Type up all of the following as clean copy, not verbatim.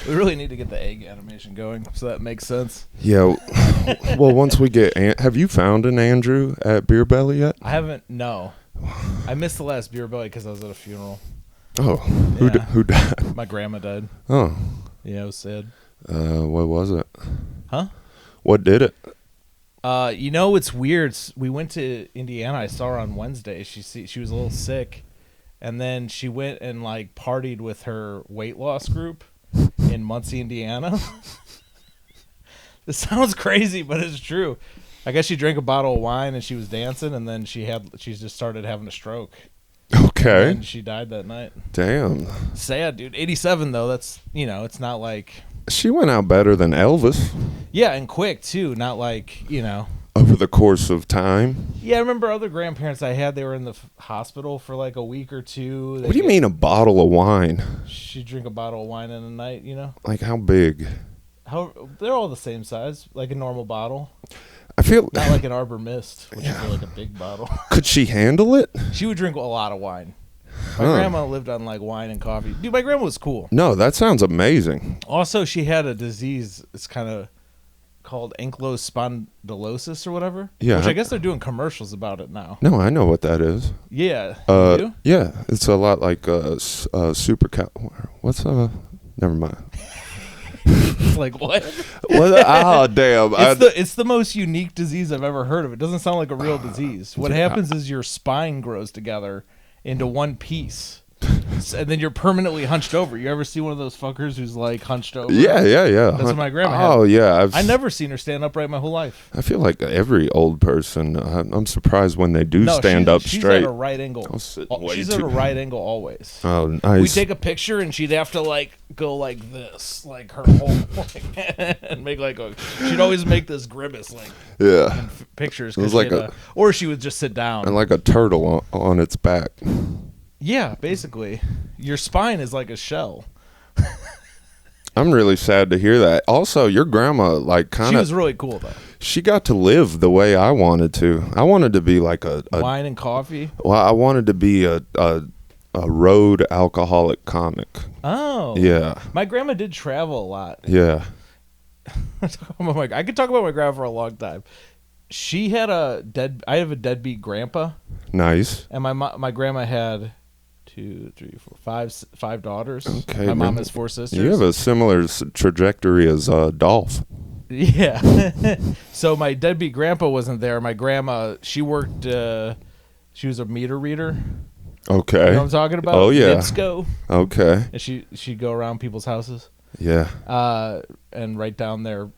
We really need to get the egg animation going, so that makes sense. Yeah. Well, once we get... have you found an Andrew at Beer Belly yet? I haven't, no. I missed the last Beer Belly because I was at a funeral. Oh. Who died? My grandma died. Oh. Yeah, it was sad. What was it? Huh? What did it? It's weird. We went to Indiana. I saw her on Wednesday. She was a little sick. And then she went and like partied with her weight loss group in Muncie, Indiana. This sounds crazy, but it's true. I guess she drank a bottle of wine and she was dancing, and then she just started having a stroke. Okay. And she died that night. Damn. Sad, dude. 87 though. That's it's not like. She went out better than Elvis. Yeah, and quick too. Not like over the course of time. Yeah, I remember other grandparents I had. They were in the hospital for like a week or two. What do you mean a bottle of wine? She'd drink a bottle of wine in a night. Like how big? They're all the same size, like a normal bottle. I feel not like an Arbor Mist, which is like a big bottle. Could she handle it? She would drink a lot of wine. My grandma lived on like wine and coffee. Dude, my grandma was cool. No, that sounds amazing. Also, she had a disease. It's kind of called ankylosing spondylosis or whatever. Yeah. Which I guess they're doing commercials about it now. No, I know what that is. Yeah. You do? Yeah, it's a lot like super what's never mind. It's like what? Oh damn! It's the most unique disease I've ever heard of. It doesn't sound like a real disease. What happens is your spine grows together into one piece, and then you're permanently hunched over. You ever see one of those fuckers who's like hunched over? Yeah. That's what my grandma had. Oh yeah, I never seen her stand upright my whole life. I feel like every old person. I'm surprised when they do stand up straight. She's at a right angle. She's at a right angle always. Oh, nice. We take a picture and she'd have to like go like this, like her whole and make like she'd always make this grimace like in pictures. It was like or she would just sit down and like a turtle on its back. Yeah, basically, your spine is like a shell. I'm really sad to hear that. Also, your grandma, like, kind of... She was really cool, though. She got to live the way I wanted to. I wanted to be like a wine and coffee? Well, I wanted to be a road alcoholic comic. Oh. Yeah. My grandma did travel a lot. Yeah. I could talk about my grandma for a long time. She had I have a deadbeat grandpa. Nice. And my grandma had... 2, 3, 4, 5 daughters. Okay, my mom has 4 sisters. You have a similar trajectory as Dolph. Yeah. So my deadbeat grandpa wasn't there. My grandma, she worked. She was a meter reader. Okay. You know what I'm talking about? Oh yeah. NIPSCO. Okay. And she'd go around people's houses. Yeah. And write down their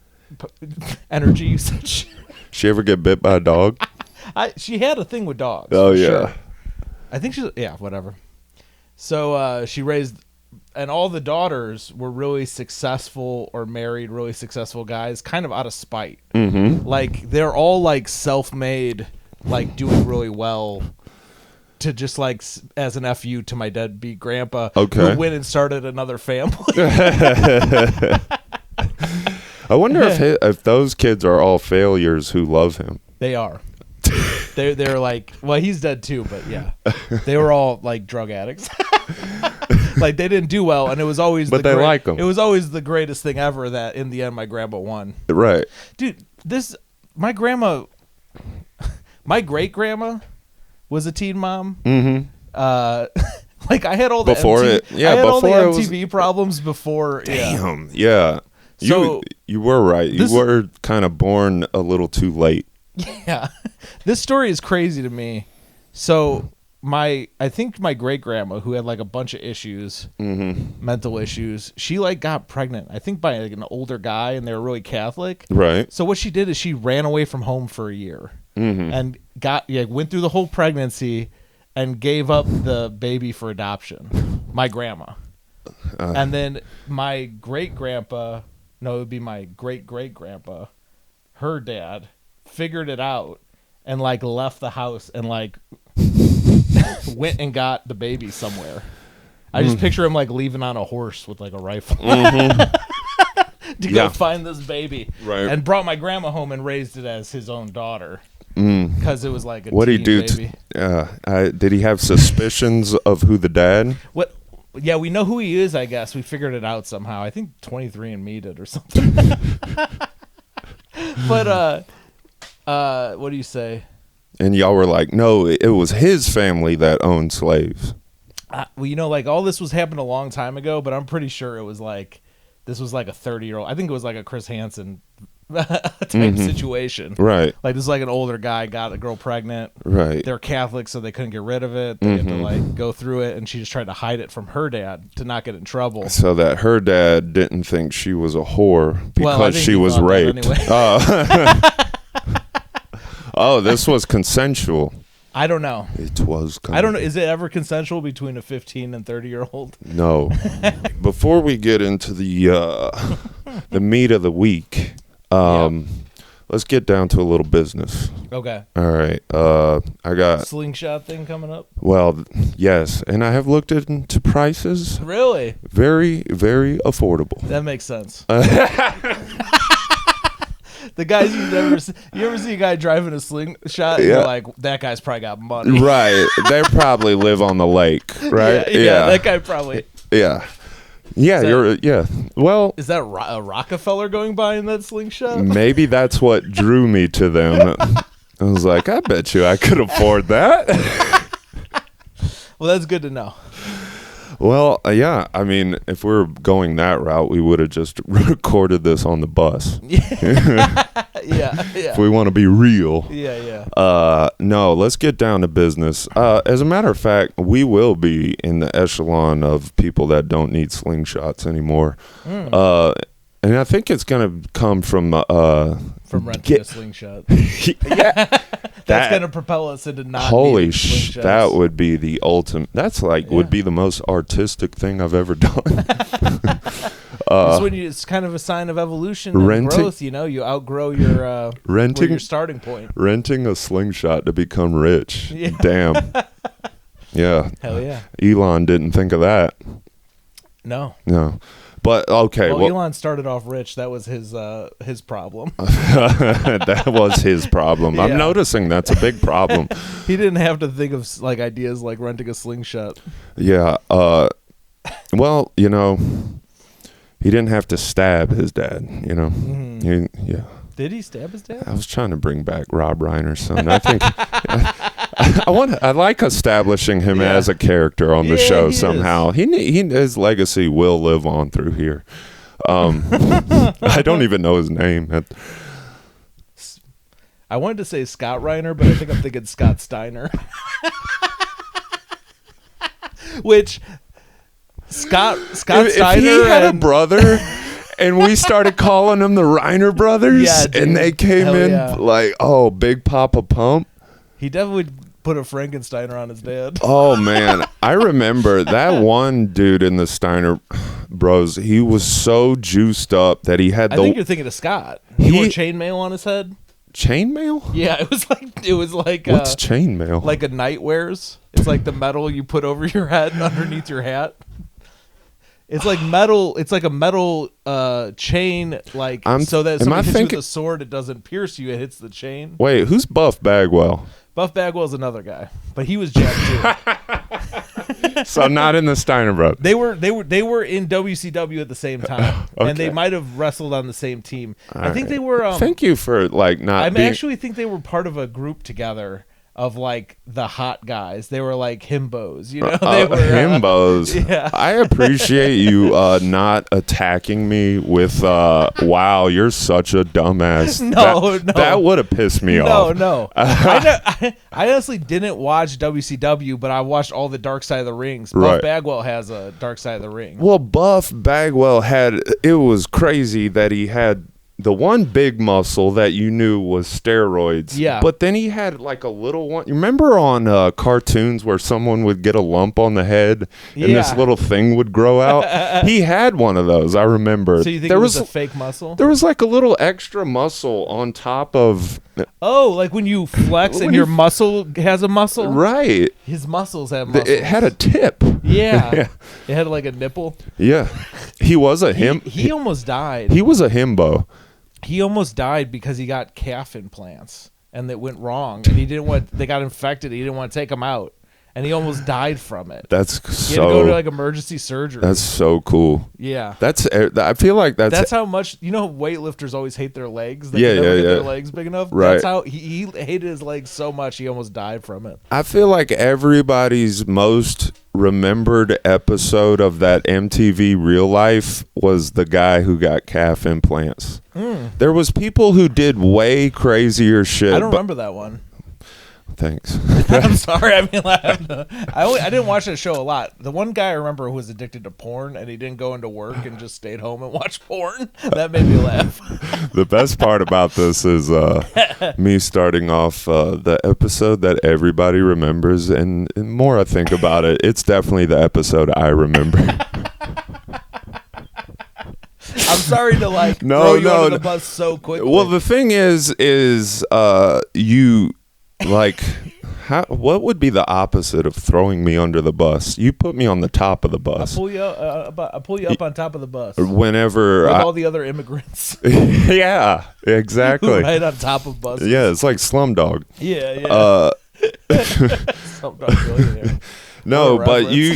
energy usage. She ever get bit by a dog? She had a thing with dogs. Oh yeah. Sure. I think whatever. So she raised, and all the daughters were really successful or married really successful guys, kind of out of spite. Mm-hmm. Like they're all like self-made, like doing really well, to just like as an FU to my deadbeat grandpa, who went and started another family. I wonder if those kids are all failures who love him. They are. They're like, well, he's dead too, but yeah, they were all like drug addicts. Like they didn't do well, and it was always. But they like them. It was always the greatest thing ever that in the end my grandma won. Right, dude. My great grandma was a teen mom. Mm-hmm. Like I had all the MTV problems before. Damn, yeah. So you were right. You were kind of born a little too late. Yeah. This story is crazy to me. So I think my great grandma, who had like a bunch of issues, mental issues, she like got pregnant, I think by like an older guy, and they were really Catholic. Right. So what she did is she ran away from home for a year and went through the whole pregnancy and gave up the baby for adoption. My grandma. And then my great grandpa, it would be my great great grandpa, her dad, figured it out and like left the house and like went and got the baby somewhere. I just picture him like leaving on a horse with like a rifle to go find this baby, right? And brought my grandma home and raised it as his own daughter because it was like a what did he do? Baby. Did he have suspicions of who the dad? What Yeah, we know who he is, I guess. We figured it out somehow. I think 23andMe did or something. But, what do you say? And y'all were like, no, it was his family that owned slaves. Well, like, all this was happened a long time ago, but I'm pretty sure it was like, this was like a 30-year-old. I think it was like a Chris Hansen type situation. Right. Like, this is like an older guy got a girl pregnant. Right. They're Catholic, so they couldn't get rid of it. They had to, like, go through it, and she just tried to hide it from her dad to not get in trouble. So that her dad didn't think she was a whore because she was raped. Anyway. Oh, this was consensual. I don't know. It was. I don't know. Is it ever consensual between a 15 and 30-year-old? No. Before we get into the meat of the week, let's get down to a little business. Okay. All right. I got slingshot thing coming up. Well, yes, and I have looked into prices. Really? Very, very affordable. That makes sense. The guys you ever see a guy driving a slingshot, and you're like, that guy's probably got money. Right. They probably live on the lake, right? Yeah, that guy probably. Yeah. Yeah, Well, is that a Rockefeller going by in that slingshot? Maybe that's what drew me to them. I was like, I bet you I could afford that. Well, that's good to know. Well, yeah. I mean, if we were going that route, we would have just recorded this on the bus. Yeah. If we want to be real. Yeah. No, let's get down to business. As a matter of fact, we will be in the echelon of people that don't need slingshots anymore. And I think it's going to come from renting a slingshot. Yeah. That's going to propel us into not holy slingshots. That would be the ultimate. That's like would be the most artistic thing I've ever done. It's kind of a sign of evolution and growth. You know, you outgrow your your starting point. Renting a slingshot to become rich. Yeah. Damn. Yeah. Hell yeah. Elon didn't think of that. No. But okay. Well, Elon started off rich. That was his problem. That was his problem. Yeah. I'm noticing that's a big problem. He didn't have to think of like ideas like renting a slingshot. Yeah. Well, you know, he didn't have to stab his dad. You know. Mm-hmm. Did he stab his dad? I was trying to bring back Rob Reiner's son. I think I like establishing him as a character on the show somehow. His legacy will live on through here. I don't even know his name. I wanted to say Scott Reiner, but I think I'm thinking Scott Steiner. Which Scott Steiner, if he had a brother. And we started calling them the Reiner brothers, and they came in like, oh, Big Papa Pump. He definitely put a Frankensteiner on his dad. Oh, man. I remember that one dude in the Steiner Bros. He was so juiced up that he had I think you're thinking of Scott. He wore chainmail on his head. Chainmail? Yeah, it was like what's chainmail? Like a night wears. It's like the metal you put over your head and underneath your hat. It's like metal. It's like a metal chain, so that somebody hits you with a sword, it doesn't pierce you. It hits the chain. Wait, who's Buff Bagwell? Buff Bagwell's another guy, but he was jacked too. So not in the Steiner Brothers. They were in WCW at the same time, and they might have wrestled on the same team. I think they were. Thank you for not. I actually think they were part of a group together. Of like the hot guys, they were like himbos, you know. They were himbos. Yeah. I appreciate you not attacking me with "Wow, you're such a dumbass." No, that would have pissed me off. No. I honestly didn't watch WCW, but I watched all the Dark Side of the Rings. Buff Bagwell has a Dark Side of the Ring. Well, Buff Bagwell it was crazy that he had. The one big muscle that you knew was steroids. Yeah. But then he had like a little one. You remember on cartoons where someone would get a lump on the head and this little thing would grow out? He had one of those, I remember. So you think it was a fake muscle? There was like a little extra muscle on top of... Oh, like when you flex and your muscle has a muscle? Right. His muscles have muscles. It had a tip. Yeah. It had like a nipple. Yeah. He was a He almost died. He was a himbo. He almost died because he got calf implants and it went wrong and they got infected. He didn't want to take them out. and he almost died from it. That's He had to go to like emergency surgery. That's so cool. Yeah. I feel like that's how much, weightlifters always hate their legs. They can never get their legs big enough. Right. That's how he hated his legs so much he almost died from it. I feel like everybody's most remembered episode of that MTV Real Life was the guy who got calf implants. There was people who did way crazier shit. I don't remember that one. Thanks. I'm sorry. I mean, I didn't watch that show a lot. The one guy I remember who was addicted to porn and he didn't go into work and just stayed home and watched porn. That made me laugh. The best part about this is me starting off the episode that everybody remembers, and the more I think about it, it's definitely the episode I remember. I'm sorry to throw you under the bus so quickly. Well, the thing is you what would be the opposite of throwing me under the bus? You put me on the top of the bus. I pull you up on top of the bus. Whenever with all the other immigrants. Yeah, exactly. Right on top of buses. Yeah, it's like Slumdog. Yeah. Slumdog Millionaire. No, but you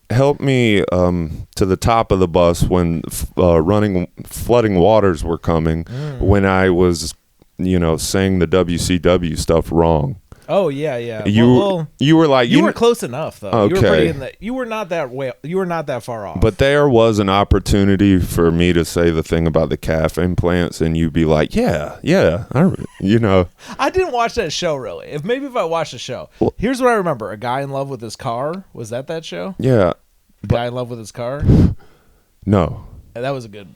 helped me to the top of the bus when flooding waters were coming, when I was saying the WCW stuff wrong. Oh yeah. You were like you were close enough though. Okay. You were not that far off. But there was an opportunity for me to say the thing about the calf implants, and you'd be like, yeah, I didn't watch that show really. If I watched the show, here's what I remember: A Guy in Love with His Car. Was that show? Yeah. Guy in Love with His Car. No. That was a good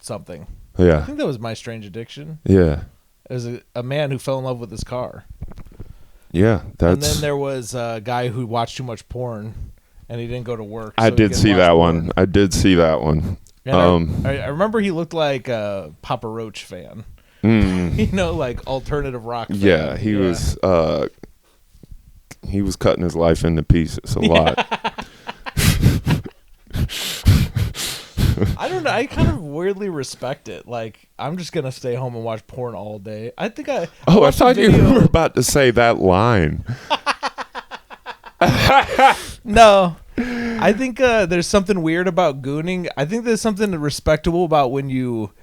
something. Yeah. I think that was My Strange Addiction. Yeah. It was a man who fell in love with his car. Yeah, and then there was a guy who watched too much porn, and he didn't go to work. I did see that one. I did see that one. I remember he looked like a Papa Roach fan. Like alternative rock fan. Yeah, he was cutting his life into pieces a lot. I don't know. I kind of weirdly respect it. Like, I'm just going to stay home and watch porn all day. I think I thought you were about to say that line. No. I think there's something weird about gooning. I think there's something respectable about when you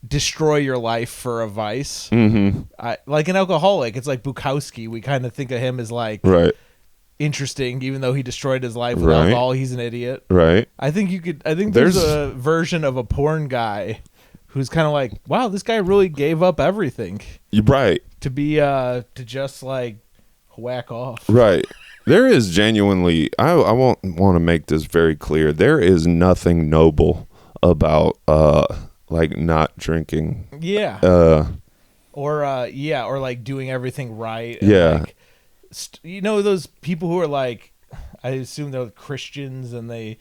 destroy your life for a vice. Like an alcoholic. It's like Bukowski. We kind of think of him as like... Right. Interesting, even though he destroyed his life with alcohol, he's an idiot. Right. I think there's a version of a porn guy who's kind of like, wow, this guy really gave up everything. Right. To be to just like whack off. Right. There is genuinely, I want to make this very clear. There is nothing noble about like not drinking. Yeah. Or like doing everything right. And like, those people who are like, I assume they're Christians and they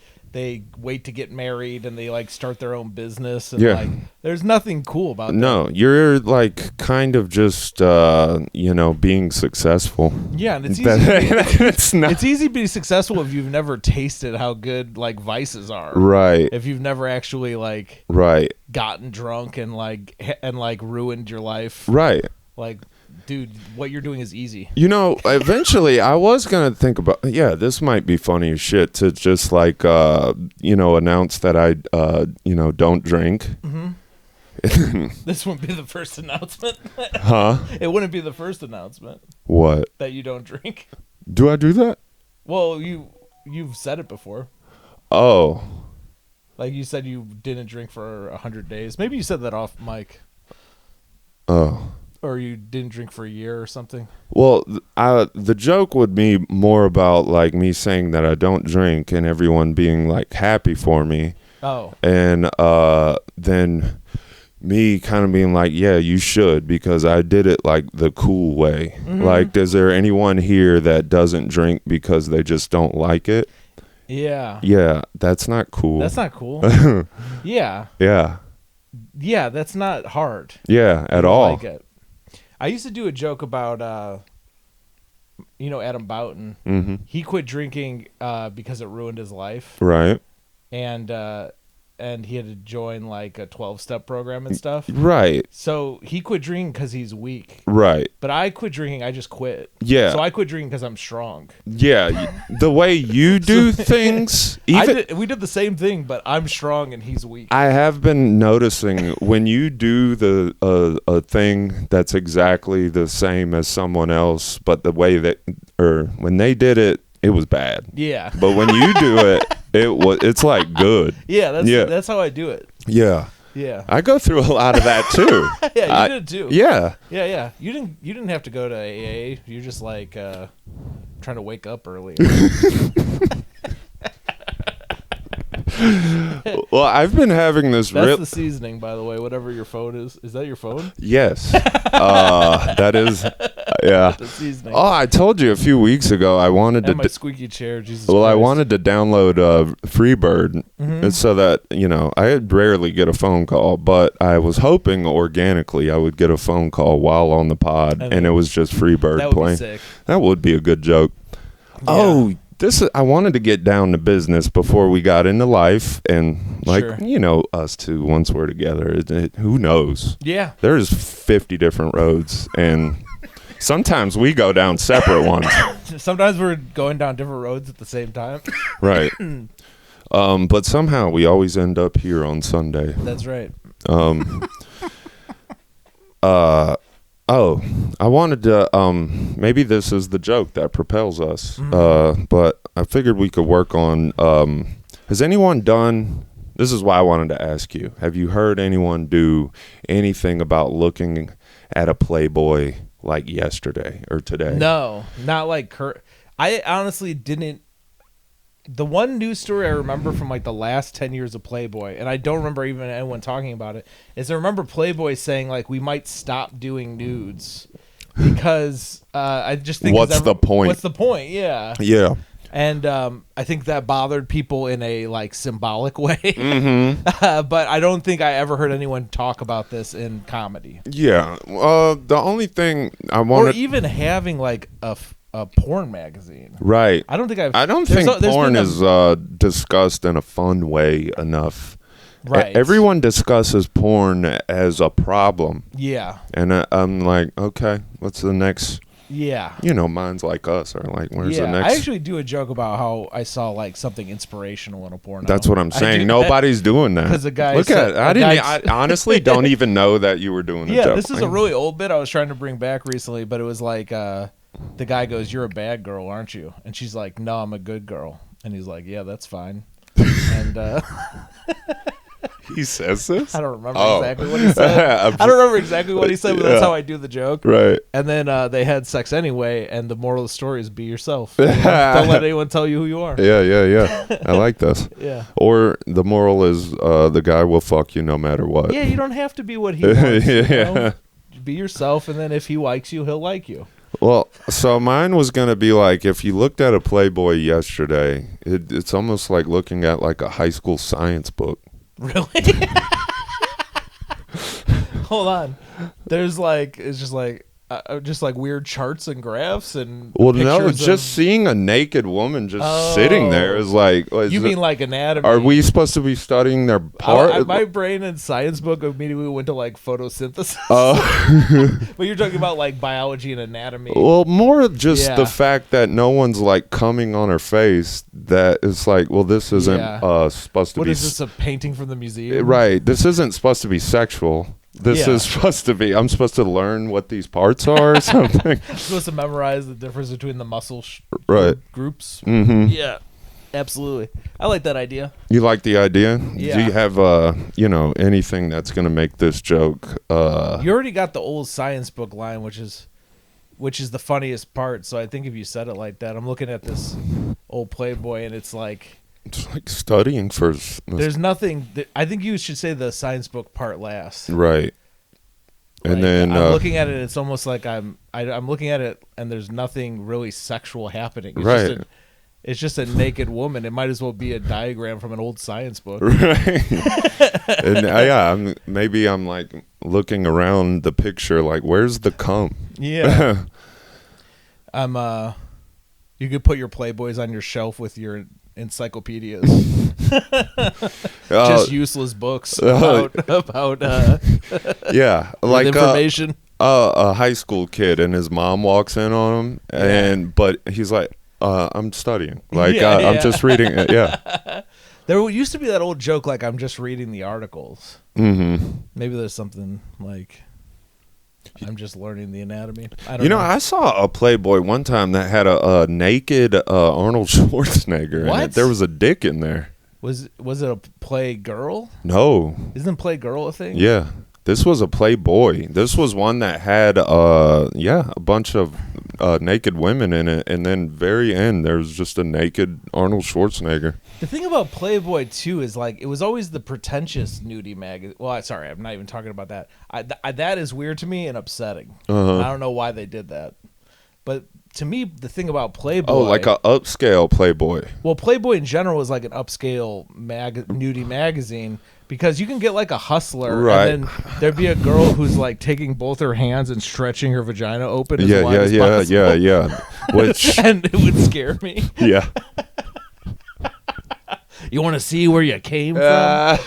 wait to get married and they like start their own business and like there's nothing cool about that. No, you're like kind of just being successful. Yeah, and it's easy. It's easy to be successful if you've never tasted how good like vices are. Right. If you've never actually like gotten drunk and ruined your life. Right. Like, dude, what you're doing is easy. Eventually I was going to think about, this might be funny as shit to just like, announce that I, don't drink. Mm-hmm. This wouldn't be the first announcement. Huh? It wouldn't be the first announcement. What? That you don't drink. Do I do that? Well, you've said it before. Oh. Like you said you didn't drink for 100 days. Maybe you said that off mic. Oh. Or you didn't drink for a year or something? Well, the joke would be more about like me saying that I don't drink and everyone being like happy for me. Oh. And then me kind of being like, yeah, you should, because I did it like the cool way. Mm-hmm. Like, is there anyone here that doesn't drink because they just don't like it? Yeah. Yeah, that's not cool. That's not cool. Yeah. Yeah. Yeah, that's not hard. Yeah, at all. Like it. I used to do a joke about, Adam Boughton. Mm-hmm. He quit drinking because it ruined his life. Right. And and he had to join like a 12-step program and stuff. Right. So he quit drinking because he's weak. Right. But I quit drinking. I just quit. Yeah. So I quit drinking because I'm strong. Yeah. The way you do things. We did the same thing, but I'm strong and he's weak. I have been noticing when you do a thing that's exactly the same as someone else, but the way that, or when they did it, it was bad. Yeah. But when you do it, it's like good. Yeah, that's how I do it. Yeah. Yeah. I go through a lot of that too. Yeah, you did too. Yeah. Yeah. You didn't have to go to AA. You're just like trying to wake up early. Well, I've been having this. That's the seasoning, by the way. Whatever your phone is. Is that your phone? Yes. That is. Yeah. The seasoning. Oh, I told you a few weeks ago I wanted and my squeaky chair. Jesus Well, Christ. I wanted to download Freebird so that, I rarely get a phone call, but I was hoping organically I would get a phone call while on the pod, and it was just Freebird that would playing. Be sick. That would be a good joke. Yeah. Oh, I wanted to get down to business before we got into life, and us two, once we're together, who knows? Yeah. There's 50 different roads, and sometimes we go down separate ones. Sometimes we're going down different roads at the same time. Right. But somehow we always end up here on Sunday. That's right. I wanted to, maybe this is the joke that propels us, but I figured we could work on, has anyone done, this is why I wanted to ask you, have you heard anyone do anything about looking at a Playboy like yesterday or today? No, not like I honestly didn't. The one news story I remember from like the last 10 years of Playboy, and I don't remember even anyone talking about it, is I remember Playboy saying like we might stop doing nudes because I just think what's the point? What's the point? Yeah. Yeah. And I think that bothered people in a like symbolic way, but I don't think I ever heard anyone talk about this in comedy. Yeah. The only thing I want, or even having like a porn magazine. Right. I don't think porn is discussed in a fun way enough. Right. Everyone discusses porn as a problem. Yeah. And I'm like, okay, what's the next? Yeah. Minds like us are like, where's the next? I actually do a joke about how I saw like something inspirational in a porno. That's what I'm saying. Nobody's doing that. Because a guy I honestly don't even know that you were doing a joke. Yeah, this is a really old bit I was trying to bring back recently, but it was like the guy goes, "You're a bad girl, aren't you?" And she's like, "No, I'm a good girl." And he's like, "Yeah, that's fine." And he says this? I don't remember exactly what he said. I don't remember exactly what he said, but that's how I do the joke. Right. And then they had sex anyway, and the moral of the story is be yourself. Don't let anyone tell you who you are. Yeah. I like this. Yeah. Or the moral is the guy will fuck you no matter what. Yeah, you don't have to be what he wants. Yeah. Be yourself, and then if he likes you, he'll like you. Well, so mine was going to be like, if you looked at a Playboy yesterday, it's almost like looking at like a high school science book. Really? Hold on. There's like, it's just like weird charts and graphs and just seeing a naked woman just sitting there is like, you mean like anatomy? Are we supposed to be studying their part? My brain in science book immediately went to like photosynthesis. But you're talking about like biology and anatomy. Well, more just the fact that no one's like coming on her face. That is like, well, this isn't supposed to be. What is this, a painting from the museum? Right. This isn't supposed to be sexual. This is supposed to be, I'm supposed to learn what these parts are or something. I'm supposed to memorize the difference between the muscle groups. Mm-hmm. Yeah, absolutely. I like that idea. You like the idea? Yeah. Do you have, anything that's going to make this joke? You already got the old science book line, which is the funniest part. So I think if you said it like that, I'm looking at this old Playboy and it's like studying for. There's nothing. I think you should say the science book part last. Right. And like, then I'm looking at it. It's almost like I'm looking at it, and there's nothing really sexual happening. It's just a naked woman. It might as well be a diagram from an old science book. Right. And I'm like looking around the picture, like where's the cum? Yeah. You could put your Playboys on your shelf with your encyclopedias. Just useless books about yeah, like information. A high school kid and his mom walks in on him, but he's like, I'm studying. Like, I'm just reading it. Yeah. There used to be that old joke, like, I'm just reading the articles. Mm-hmm. Maybe there's something like, I'm just learning the anatomy. I don't know. I saw a Playboy one time that had a naked Arnold Schwarzenegger in it. There was a dick in there. Was it a play girl? No. Isn't play girl a thing? Yeah. This was a Playboy. This was one that had, a bunch of naked women in it, and then very end, there's just a naked Arnold Schwarzenegger. The thing about Playboy, too, is, like, it was always the pretentious nudie magazine. Well, sorry, I'm not even talking about that. That is weird to me and upsetting. I don't know why they did that. But to me, the thing about Playboy... Oh, like an upscale Playboy. Well, Playboy in general is like an upscale nudie magazine, because you can get like a hustler, right, and then there'd be a girl who's like taking both her hands and stretching her vagina open as wide as possible. Yeah. Which... and it would scare me. Yeah. You want to see where you came from? A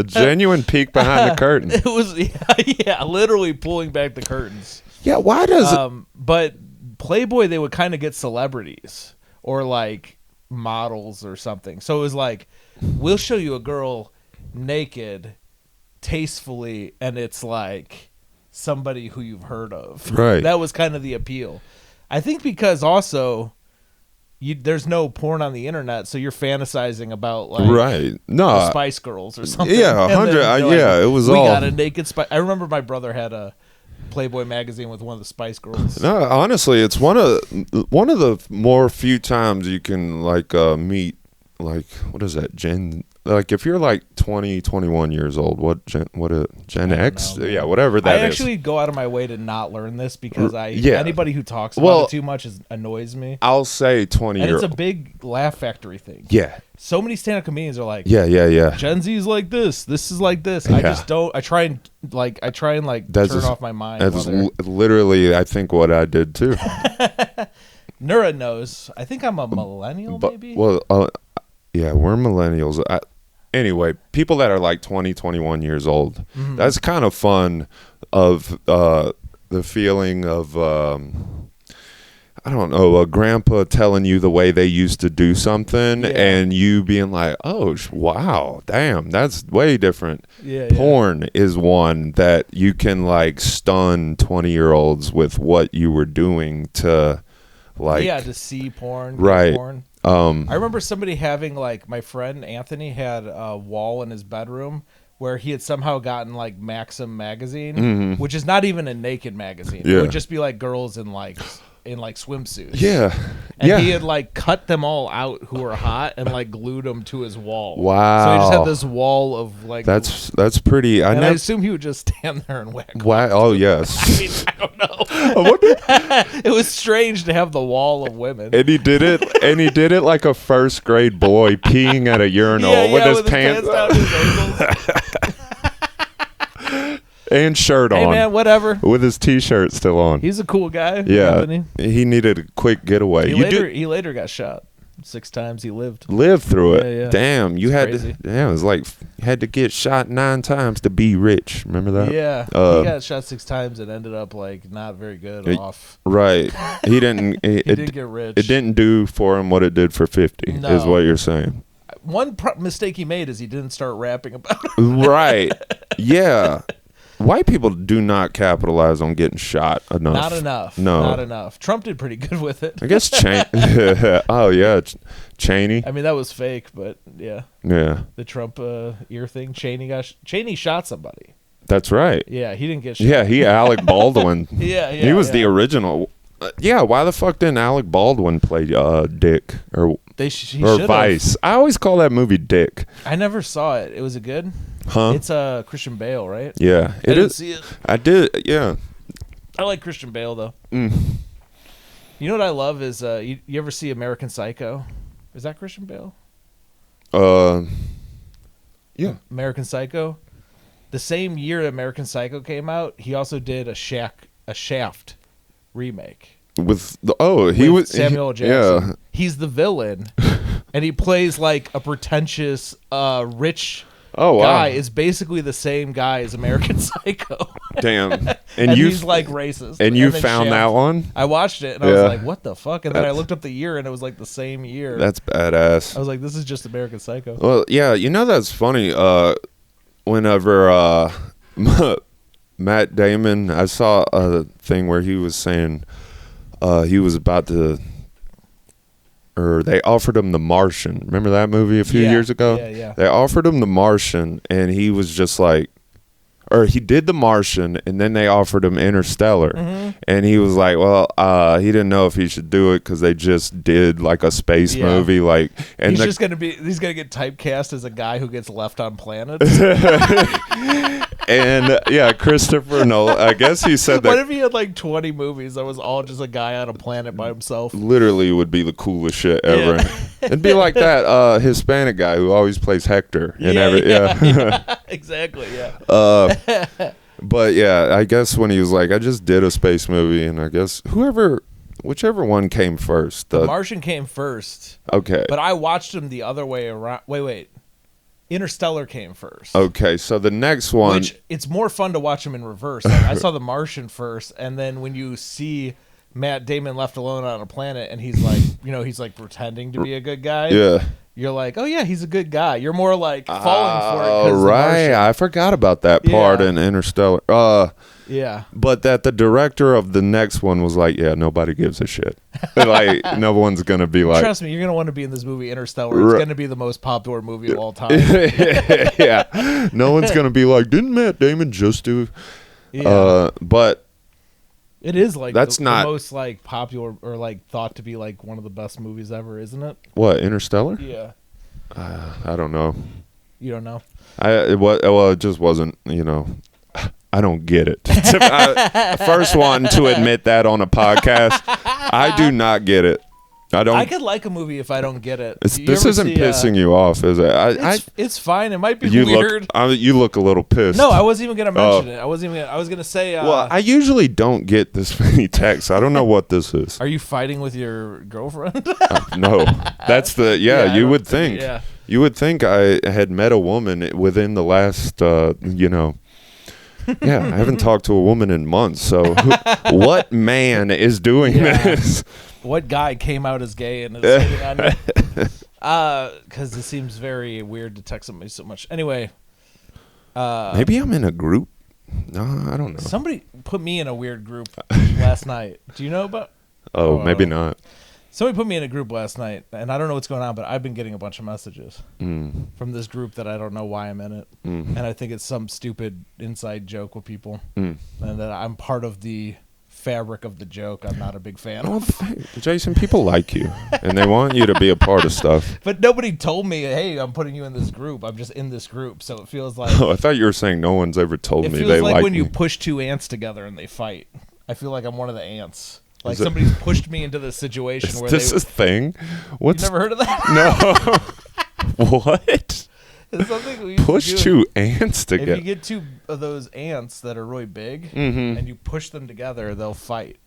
genuine peek behind the curtain. It was, literally pulling back the curtains. Yeah, why does it... But Playboy, they would kind of get celebrities or like models or something. So it was like, we'll show you a girl naked, tastefully, and it's like somebody who you've heard of. Right. That was kind of the appeal. I think because also... there's no porn on the internet, so you're fantasizing about like the Spice Girls or something. Yeah, 100. It was we all. We got a naked Spice. I remember my brother had a Playboy magazine with one of the Spice Girls. No, honestly, it's one of the more few times you can like meet like, what is that, like if you're like 20, 21 years old, Gen X? Know, yeah, whatever that is. I actually go out of my way to not learn this because anybody who talks about it too much annoys me. I'll say 20 years. And it's a big Laugh Factory thing. Yeah. So many stand-up comedians are like, yeah. Gen Z's like this. This is like this. I just don't. I try and turn off my mind. That's literally, I think, what I did too. Nura knows. I think I'm a millennial, maybe. Well, yeah, we're millennials. Anyway, people that are like 20, 21 years old, that's kind of fun of the feeling of, I don't know, a grandpa telling you the way they used to do something and you being like, oh, wow, damn, that's way different. Porn is one that you can like stun 20-year-olds with what you were doing to like. Yeah, to see porn. Right. Porn. I remember somebody having, like, my friend Anthony had a wall in his bedroom where he had somehow gotten like Maxim magazine, which is not even a naked magazine. It would just be like girls in like swimsuits. Yeah. And he had like cut them all out who were hot and like glued them to his wall. Wow. So he just had this wall of like. That's pretty. I assume he would just stand there and whack. Wow. Oh yes. I mean, I don't know. It was strange to have the wall of women. And he did it like a first grade boy peeing at a urinal with his pants down his ankles. And shirt on. Hey man, whatever. With his t-shirt still on. He's a cool guy. Yeah. He needed a quick getaway. He later got shot 6 times. He lived through it. Yeah. Damn, you had crazy. to. Yeah, it was like you had to get shot 9 times to be rich. Remember that? Yeah. He got shot 6 times and ended up like not very good off. Right. He didn't. He didn't get rich. It didn't do for him what it did for 50. No. Is what you're saying. One mistake he made is he didn't start rapping about it. Right. Yeah. White people do not capitalize on getting shot enough. Not enough. No. Not enough. Trump did pretty good with it. I guess Cheney. Oh, yeah. Cheney. I mean, that was fake, but yeah. Yeah. The Trump ear thing. Cheney shot somebody. That's right. Yeah, he didn't get shot. Yeah, Alec Baldwin. Yeah. He was the original. Yeah, why the fuck didn't Alec Baldwin play Dick or Vice? I always call that movie Dick. I never saw it. Was it good? Huh? It's Christian Bale, right? Yeah, I didn't see it. I did. Yeah. I like Christian Bale though. You know what I love is you ever see American Psycho? Is that Christian Bale? Yeah. American Psycho. The same year American Psycho came out, he also did a Shaft remake. with Samuel Jackson. He's the villain, and he plays like a pretentious, rich guy. Is basically the same guy as American Psycho. Damn, and he's like racist. And you found that one? I watched it, and I was like, "What the fuck?" And then I looked up the year, and it was like the same year. That's badass. I was like, "This is just American Psycho." Well, yeah, that's funny. Whenever Matt Damon, I saw a thing where he was saying he was about to, or they offered him The Martian. Remember that movie a few years ago? Yeah. They offered him The Martian, and he was just like, or he did The Martian, and then they offered him Interstellar, and he was like, well, he didn't know if he should do it because they just did like a space movie, like, and he's gonna get typecast as a guy who gets left on planets. And Christopher Nolan, I guess he said that. What if he had like 20 movies that was all just a guy on a planet by himself? Literally would be the coolest shit ever. Yeah. It'd be like that Hispanic guy who always plays Hector in exactly, yeah. But yeah, I guess when he was like, I just did a space movie, and I guess whichever one came first. The Martian came first. Okay. But I watched him the other way around. Wait. Interstellar came first. Okay, so the next one... Which, it's more fun to watch him in reverse. Like, I saw The Martian first, and then when you see Matt Damon left alone on a planet, and he's like, he's like pretending to be a good guy. Yeah. You're like, oh yeah, he's a good guy. You're more like falling for it. Oh, right. I forgot about that part in Interstellar. Yeah. But that the director of the next one was like, yeah, nobody gives a shit. Like, no one's going to be like... Trust me, you're going to want to be in this movie, Interstellar. It's going to be the most popular movie of all time. Yeah. No one's going to be like, didn't Matt Damon just do... Yeah. But... It is like the most like popular or like thought to be like one of the best movies ever, isn't it? What, Interstellar? Yeah. I don't know. You don't know? It just wasn't, I don't get it. First one to admit that on a podcast. I do not get it. I could like a movie if I don't get it. This isn't pissing you off, is it? It's fine. It might be weird. You look a little pissed. No, I wasn't even gonna mention it. I was gonna say. Well, I usually don't get this many texts. I don't know what this is. Are you fighting with your girlfriend? No, that's the you would think. Yeah. You would think I had met a woman within the last Yeah, I haven't talked to a woman in months. So, what man is doing this? What guy came out as gay and is hitting on you? Because it seems very weird to text somebody so much. Anyway. Maybe I'm in a group. No, I don't know. Somebody put me in a weird group last night. Do you know about? Oh, maybe not. Somebody put me in a group last night, and I don't know what's going on, but I've been getting a bunch of messages from this group that I don't know why I'm in it. And I think it's some stupid inside joke with people. And that I'm part of the fabric of the joke. I'm not a big fan of. Jason, people like you, and they want you to be a part of stuff. But nobody told me, hey, I'm putting you in this group. I'm just in this group. So it feels like... Oh, I thought you were saying no one's ever told me they like me. It feels like when you push two ants together and they fight. I feel like I'm one of the ants. Like somebody's pushed me into this situation where this is a thing? What's... You never heard of that? No. What? It's something we used push to do. two ants together. If you get two of those ants that are really big and you push them together, they'll fight.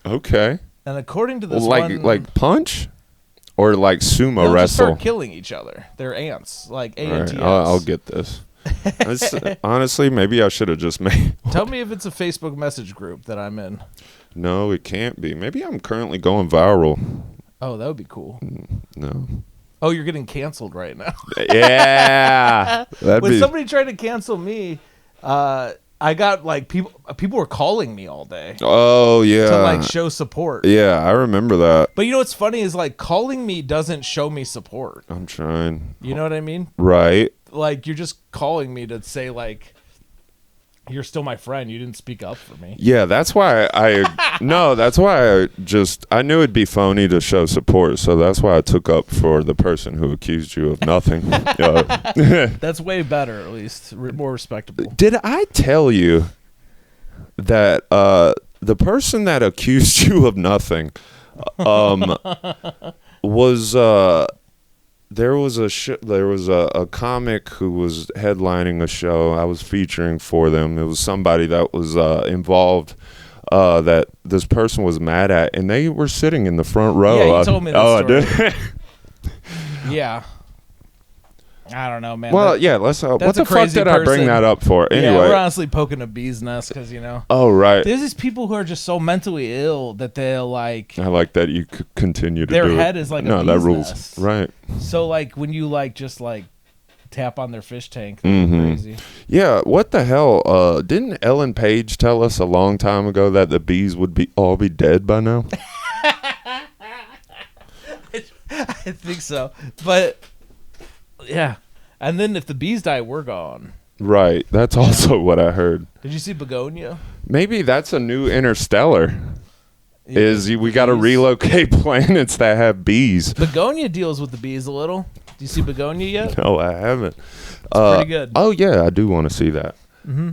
Okay. And according to this like punch? Or like sumo they'll wrestle? Just start killing each other. They're ants. Like ants. Right, I'll get this. Honestly, maybe I should have just made... Tell me if it's a Facebook message group that I'm in. No, it can't be. Maybe I'm currently going viral. Oh, that would be cool. No. Oh, you're getting canceled right now. Yeah. When somebody tried to cancel me, I got like people were calling me all day. Oh, yeah. To like show support. Yeah, I remember that. But you know what's funny is like calling me doesn't show me support. I'm trying. You know what I mean? Right. Like you're just calling me to say like, you're still my friend. You didn't speak up for me. Yeah, that's why I knew it'd be phony to show support. So that's why I took up for the person who accused you of nothing. That's way better, at least more respectable. Did I tell you that the person that accused you of nothing was there was a comic who was headlining a show I was featuring for them. It was somebody that was involved that this person was mad at, and they were sitting in the front row. Yeah, you told me that story. I did. Yeah. I don't know, man. Well, let's. What the fuck did I bring that up for? Anyway, we're honestly poking a bee's nest because Oh right. There's these people who are just so mentally ill that they'll like. I like that you could continue to. Their do head it. is like no, a bee's that rules. Nest. Right. So like when you like just like tap on their fish tank, they're crazy. Yeah. What the hell? Didn't Ellen Page tell us a long time ago that the bees would all be dead by now? I think so, but yeah. And then if the bees die, we're gone. Right. That's also what I heard. Did you see Begonia? Maybe that's a new Interstellar. Yeah, We got to relocate planets that have bees. Begonia deals with the bees a little. Do you see Begonia yet? No, I haven't. It's pretty good. Oh, yeah. I do want to see that. Mm-hmm.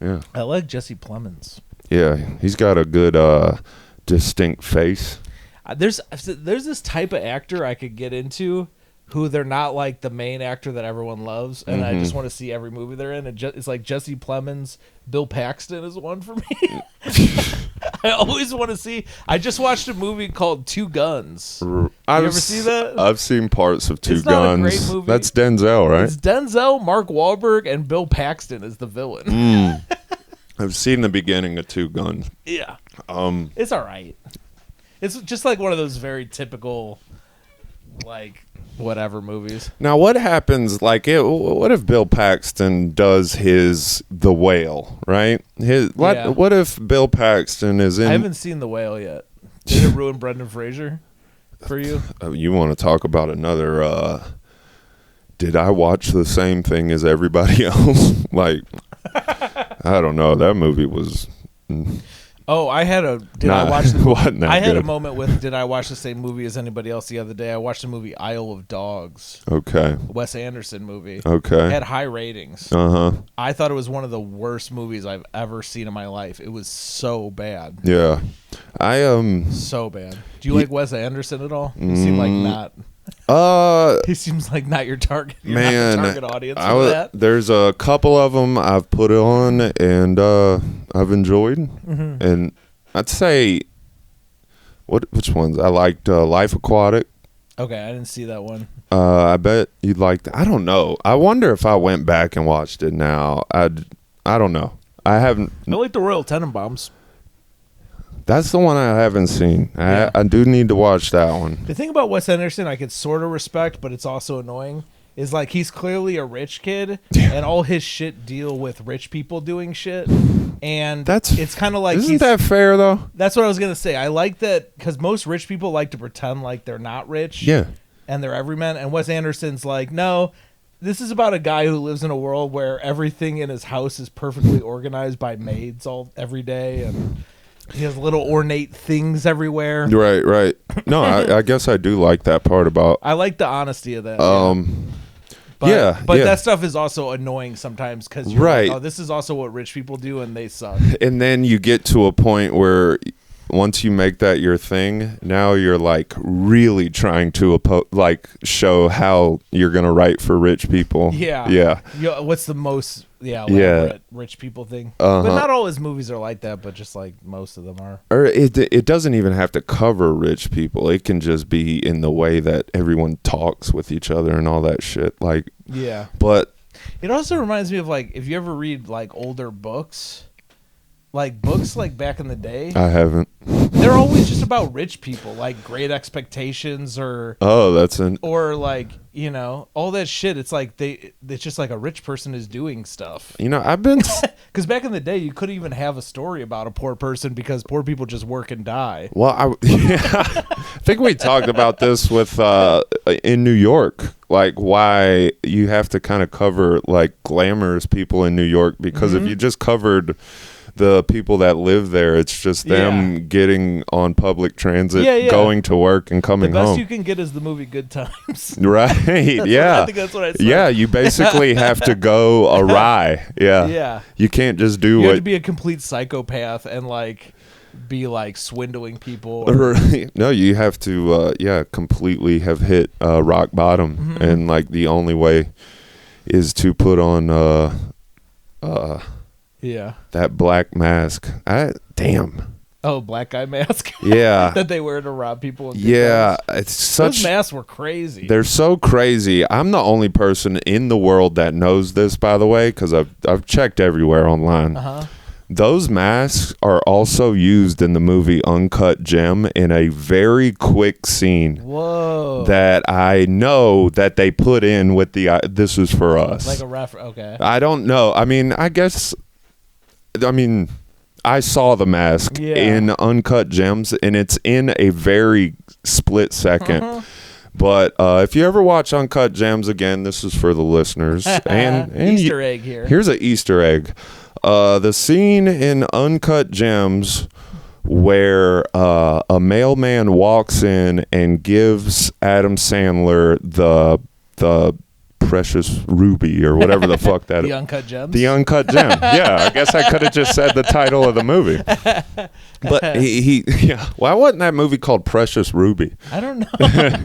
Yeah. I like Jesse Plemons. Yeah. He's got a good, distinct face. There's this type of actor I could get into who they're not like the main actor that everyone loves, and I just want to see every movie they're in. It's like Jesse Plemons, Bill Paxton is one for me. I always want to see. I just watched a movie called Two Guns. You ever see that? I've seen parts of Two It's Guns. not a great movie. That's Denzel, right? It's Denzel, Mark Wahlberg, and Bill Paxton is the villain. I've seen the beginning of Two Guns. Yeah. It's all right. It's just like one of those very typical, like, whatever movies. Now, what happens, what if Bill Paxton does The Whale, right? What if Bill Paxton is in... I haven't seen The Whale yet. Did it ruin Brendan Fraser for you? You want to talk about another... did I watch the same thing as everybody else? I don't know. That movie was... Oh, I had a... I had a moment with, did I watch the same movie as anybody else the other day? I watched the movie Isle of Dogs. Okay. Wes Anderson movie. Okay. It had high ratings. Uh-huh. I thought it was one of the worst movies I've ever seen in my life. It was so bad. Yeah. So bad. Do you like Wes Anderson at all? You seem like not... he seems like not your target. You're man, not the target audience for that. There's a couple of them I've put on and I've enjoyed, and I'd say which ones I liked. Life Aquatic. Okay, I didn't see that one. I bet you'd like that. I don't know. I wonder if I went back and watched it now. I don't know. I haven't. I like the Royal Tenenbaums. That's the one I haven't seen. Yeah. I do need to watch that one. The thing about Wes Anderson I could sort of respect, but it's also annoying, is like he's clearly a rich kid, and all his shit deal with rich people doing shit. And it's kind of like... Isn't that fair, though? That's what I was going to say. I like that because most rich people like to pretend like they're not rich. Yeah. And they're everyman. And Wes Anderson's like, no, this is about a guy who lives in a world where everything in his house is perfectly organized by maids every day, and... he has little ornate things everywhere. Right. No, I guess I do like that part about... I like the honesty of that. But that stuff is also annoying sometimes because you're like, oh, this is also what rich people do and they suck. And then you get to a point where once you make that your thing, now you're like really trying to show how you're going to write for rich people. Yeah. What's the most... elaborate rich people thing. But not all his movies are like that, but just like most of them are. Or it doesn't even have to cover rich people. It can just be in the way that everyone talks with each other and all that shit. But it also reminds me of if you ever read older books, books back in the day. I haven't. They're always just about rich people, Great Expectations or all that shit. It's it's just a rich person is doing stuff. I've been because back in the day you couldn't even have a story about a poor person because poor people just work and die. Well, I think we talked about this with in New York, why you have to kind of cover glamorous people in New York because if you just covered the people that live there, it's just them getting on public transit, going to work and coming home. The best you can get is the movie Good Times. Right, I think that's what I said. Yeah, you basically have to go awry. Yeah. You can't just do you have to be a complete psychopath and be swindling people. No, you have to completely have hit rock bottom, and the only way is to put on Yeah. That black mask. Damn. Oh, black guy mask. Yeah. That they wear to rob people. Yeah, it's such. Those masks were crazy. They're so crazy. I'm the only person in the world that knows this, by the way, because I've checked everywhere online. Those masks are also used in the movie Uncut Gem in a very quick scene. Whoa. That I know that they put in with the "This is for us." Like a reference. Okay. I don't know. I mean, I saw the mask in Uncut Gems, and it's in a very split second. But if you ever watch Uncut Gems again, this is for the listeners. and Easter egg here. Here's an Easter egg. The scene in Uncut Gems where a mailman walks in and gives Adam Sandler the precious ruby or whatever the fuck that is. The Uncut Gems? The Uncut Gem. Yeah, I guess I could have just said the title of the movie. But why wasn't that movie called Precious Ruby? I don't know. I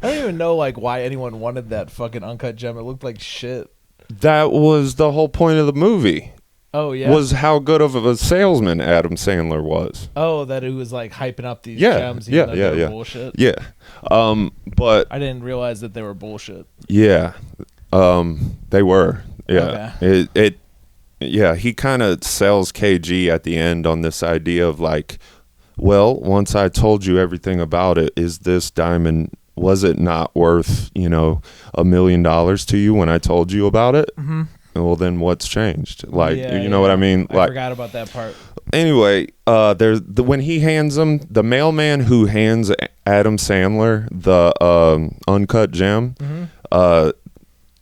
don't even know why anyone wanted that fucking Uncut Gem. It looked like shit. That was the whole point of the movie. Oh, yeah? Was how good of a salesman Adam Sandler was. Oh, that it was hyping up these gems. Even though they were bullshit. Yeah. But I didn't realize that they were bullshit. Yeah. They were. Yeah. Okay. He kind of sells KG at the end on this idea of once I told you everything about it, is this diamond, was it not worth, $1 million to you when I told you about it? Mm-hmm. Well, then what's changed? You know what I mean? I forgot about that part. Anyway, when he hands him, the mailman who hands Adam Sandler the Uncut Gem,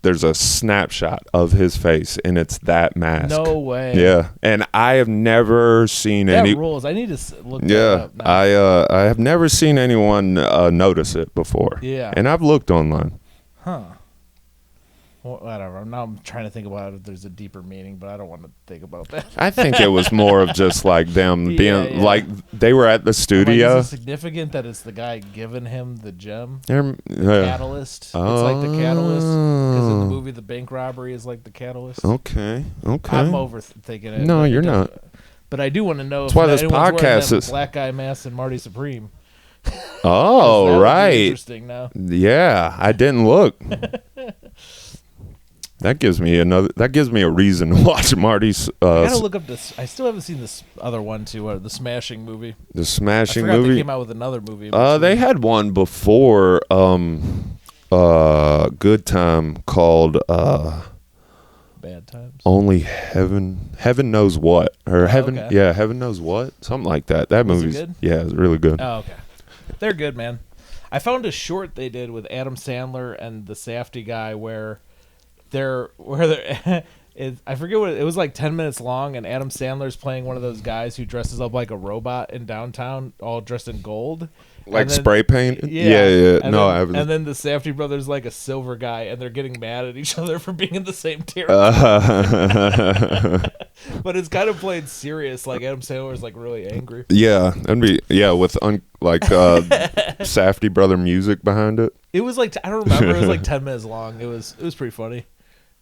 there's a snapshot of his face, and it's that mask. No way. Yeah, and I have never seen any rules. I need to look that up now. I have never seen anyone notice it before. Yeah, and I've looked online. Huh. Whatever. Now I'm trying to think about if there's a deeper meaning, but I don't want to think about that. I think it was more of just them being they were at the studio. Is it significant that it's the guy giving him the gem? Catalyst. It's like the catalyst because in the movie the bank robbery is like the catalyst. Okay. I'm overthinking it. No, you're not. But I do want to know. That's why this podcast is Black Guy Mask and Marty Supreme. Oh, right. Interesting. Now. Yeah, I didn't look. That gives me a reason to watch Marty's. I gotta look up this. I still haven't seen this other one too. The Smashing movie. The Smashing I forgot movie. They came out with another movie. They had one before. Good Time called. Bad Times. Only Heaven Knows What, or Heaven. Okay. Yeah, Heaven Knows What, something like that. That movie's good? Yeah, it's really good. Oh, okay. They're good, man. I found a short they did with Adam Sandler and the Safdie guy where. I forget what it was, 10 minutes long, and Adam Sandler's playing one of those guys who dresses up like a robot in downtown, all dressed in gold, spray paint. Yeah. And I haven't. And then the Safdie brothers a silver guy, and they're getting mad at each other for being in the same territory. But it's kind of played serious. Adam Sandler's really angry. Yeah, and with Safdie brother music behind it. It was I don't remember. It was 10 minutes long. It was pretty funny.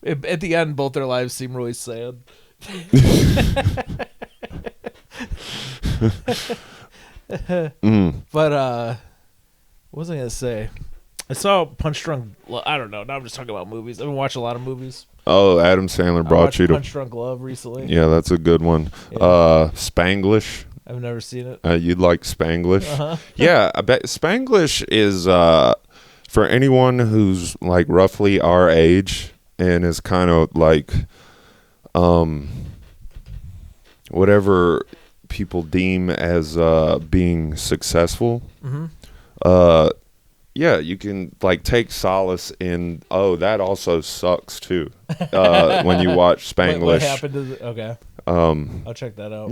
At the end, both their lives seem really sad. But what was I gonna say? I saw Punch Drunk. I don't know. Now I'm just talking about movies. I've been watching a lot of movies. Oh, Adam Sandler brought you to Punch Drunk Love recently. Yeah, that's a good one. Yeah. Spanglish. I've never seen it. You'd like Spanglish? Yeah, I bet Spanglish is for anyone who's roughly our age and is kind of whatever people deem as being successful. Mm-hmm. Yeah, you can take solace in. Oh, that also sucks too. When you watch Spanglish. What happened to okay. I'll check that out.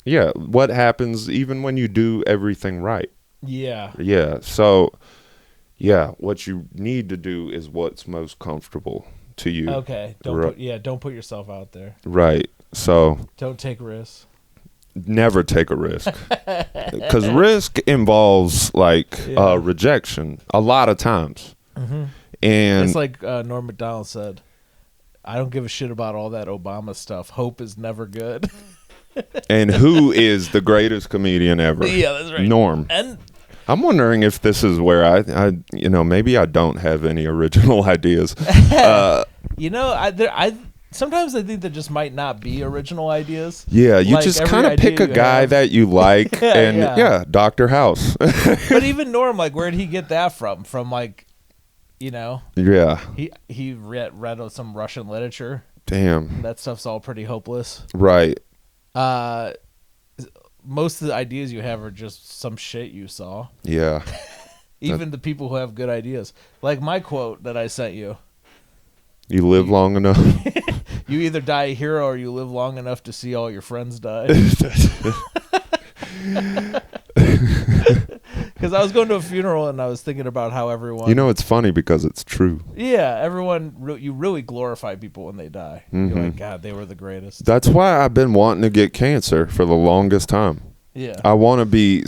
Yeah. What happens even when you do everything right? Yeah. Yeah. So, yeah, what you need to do is what's most comfortable to you. Okay. Don't put yourself out there. Right. So. Don't take risks. Never take a risk, because risk involves rejection a lot of times. Mm-hmm. And it's like Norm Macdonald said, I don't give a shit about all that Obama stuff. Hope is never good. And who is the greatest comedian ever? Yeah, that's right. Norm. And I'm wondering if this is where I maybe I don't have any original ideas. Sometimes I think there just might not be original ideas. Yeah, you like just kind of pick a guy that you like, and Dr. House. But even Norm, like, where did he get that from? From like, yeah, he read some Russian literature. Damn, that stuff's all pretty hopeless. Right. Most of the ideas you have are just some shit you saw. Yeah. Even the people who have good ideas, like my quote that I sent you. You live long enough. You either die a hero or you live long enough to see all your friends die. Because I was going to a funeral and I was thinking about how everyone... it's funny because it's true. Yeah, you really glorify people when they die. Mm-hmm. You're like, God, they were the greatest. That's why I've been wanting to get cancer for the longest time. Yeah. I want to be...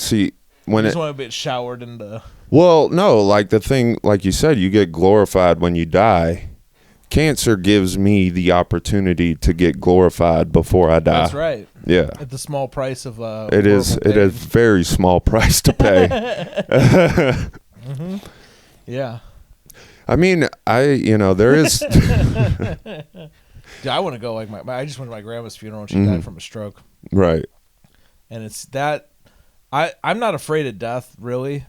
when you just want to be showered into... Well, no, like the thing, like you said, you get glorified when you die. Cancer gives me the opportunity to get glorified before I die. That's right. Yeah. At the small price of it is very small price to pay. Mm-hmm. Yeah. I mean, there is Dude, I want to go like I just went to my grandma's funeral and she died from a stroke. Right. And it's that I'm not afraid of death, really.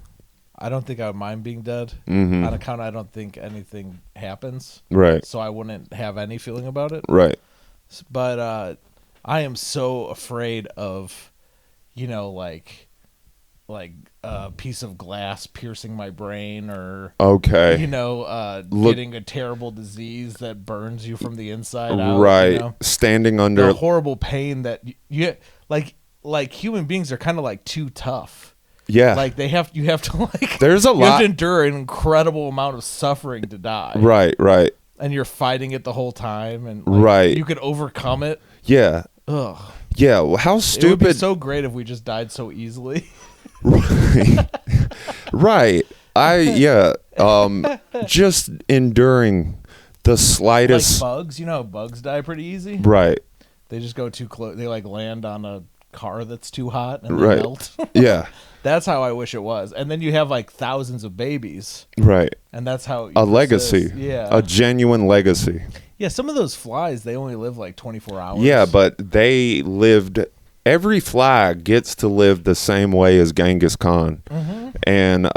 I don't think I would mind being dead. Mm-hmm. On account I don't think anything happens. Right. So I wouldn't have any feeling about it. Right. But I am so afraid of, like a piece of glass piercing my brain or, getting a terrible disease that burns you from the inside out. Right. Standing under the horrible pain that you like human beings are kind of like too tough. Yeah. Like you have to like there's a lot. You have to endure an incredible amount of suffering to die. Right. And you're fighting it the whole time and you could overcome it. Yeah. Ugh. Yeah, well, how stupid. It would be so great if we just died so easily. Right. Just enduring the slightest like bugs, how bugs die pretty easy? Right. They just go too close. They land on a car that's too hot and they melt. Yeah. That's how I wish it was. And then you have thousands of babies. Right. And that's how a legacy. Yeah. A genuine legacy. Yeah, some of those flies, they only live 24 hours. Yeah, but every fly gets to live the same way as Genghis Khan. Mm-hmm. And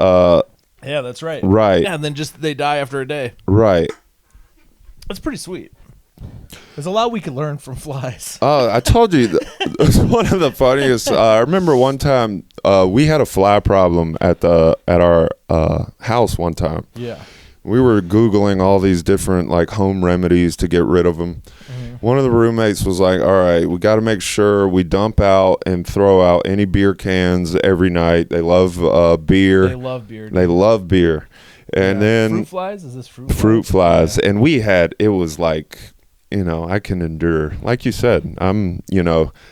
yeah, that's right. Right. Yeah, and then just they die after a day. Right. That's pretty sweet. There's a lot we can learn from flies. I told you, one of the funniest. I remember one time we had a fly problem at our house one time. Yeah. We were Googling all these different home remedies to get rid of them. Mm-hmm. One of the roommates was like, all right, we got to make sure we dump out and throw out any beer cans every night. They love beer. They love beer. Dude. They love beer. And then fruit flies? Is this fruit flies? Fruit flies. Yeah. And it was I can endure. Like you said, I'm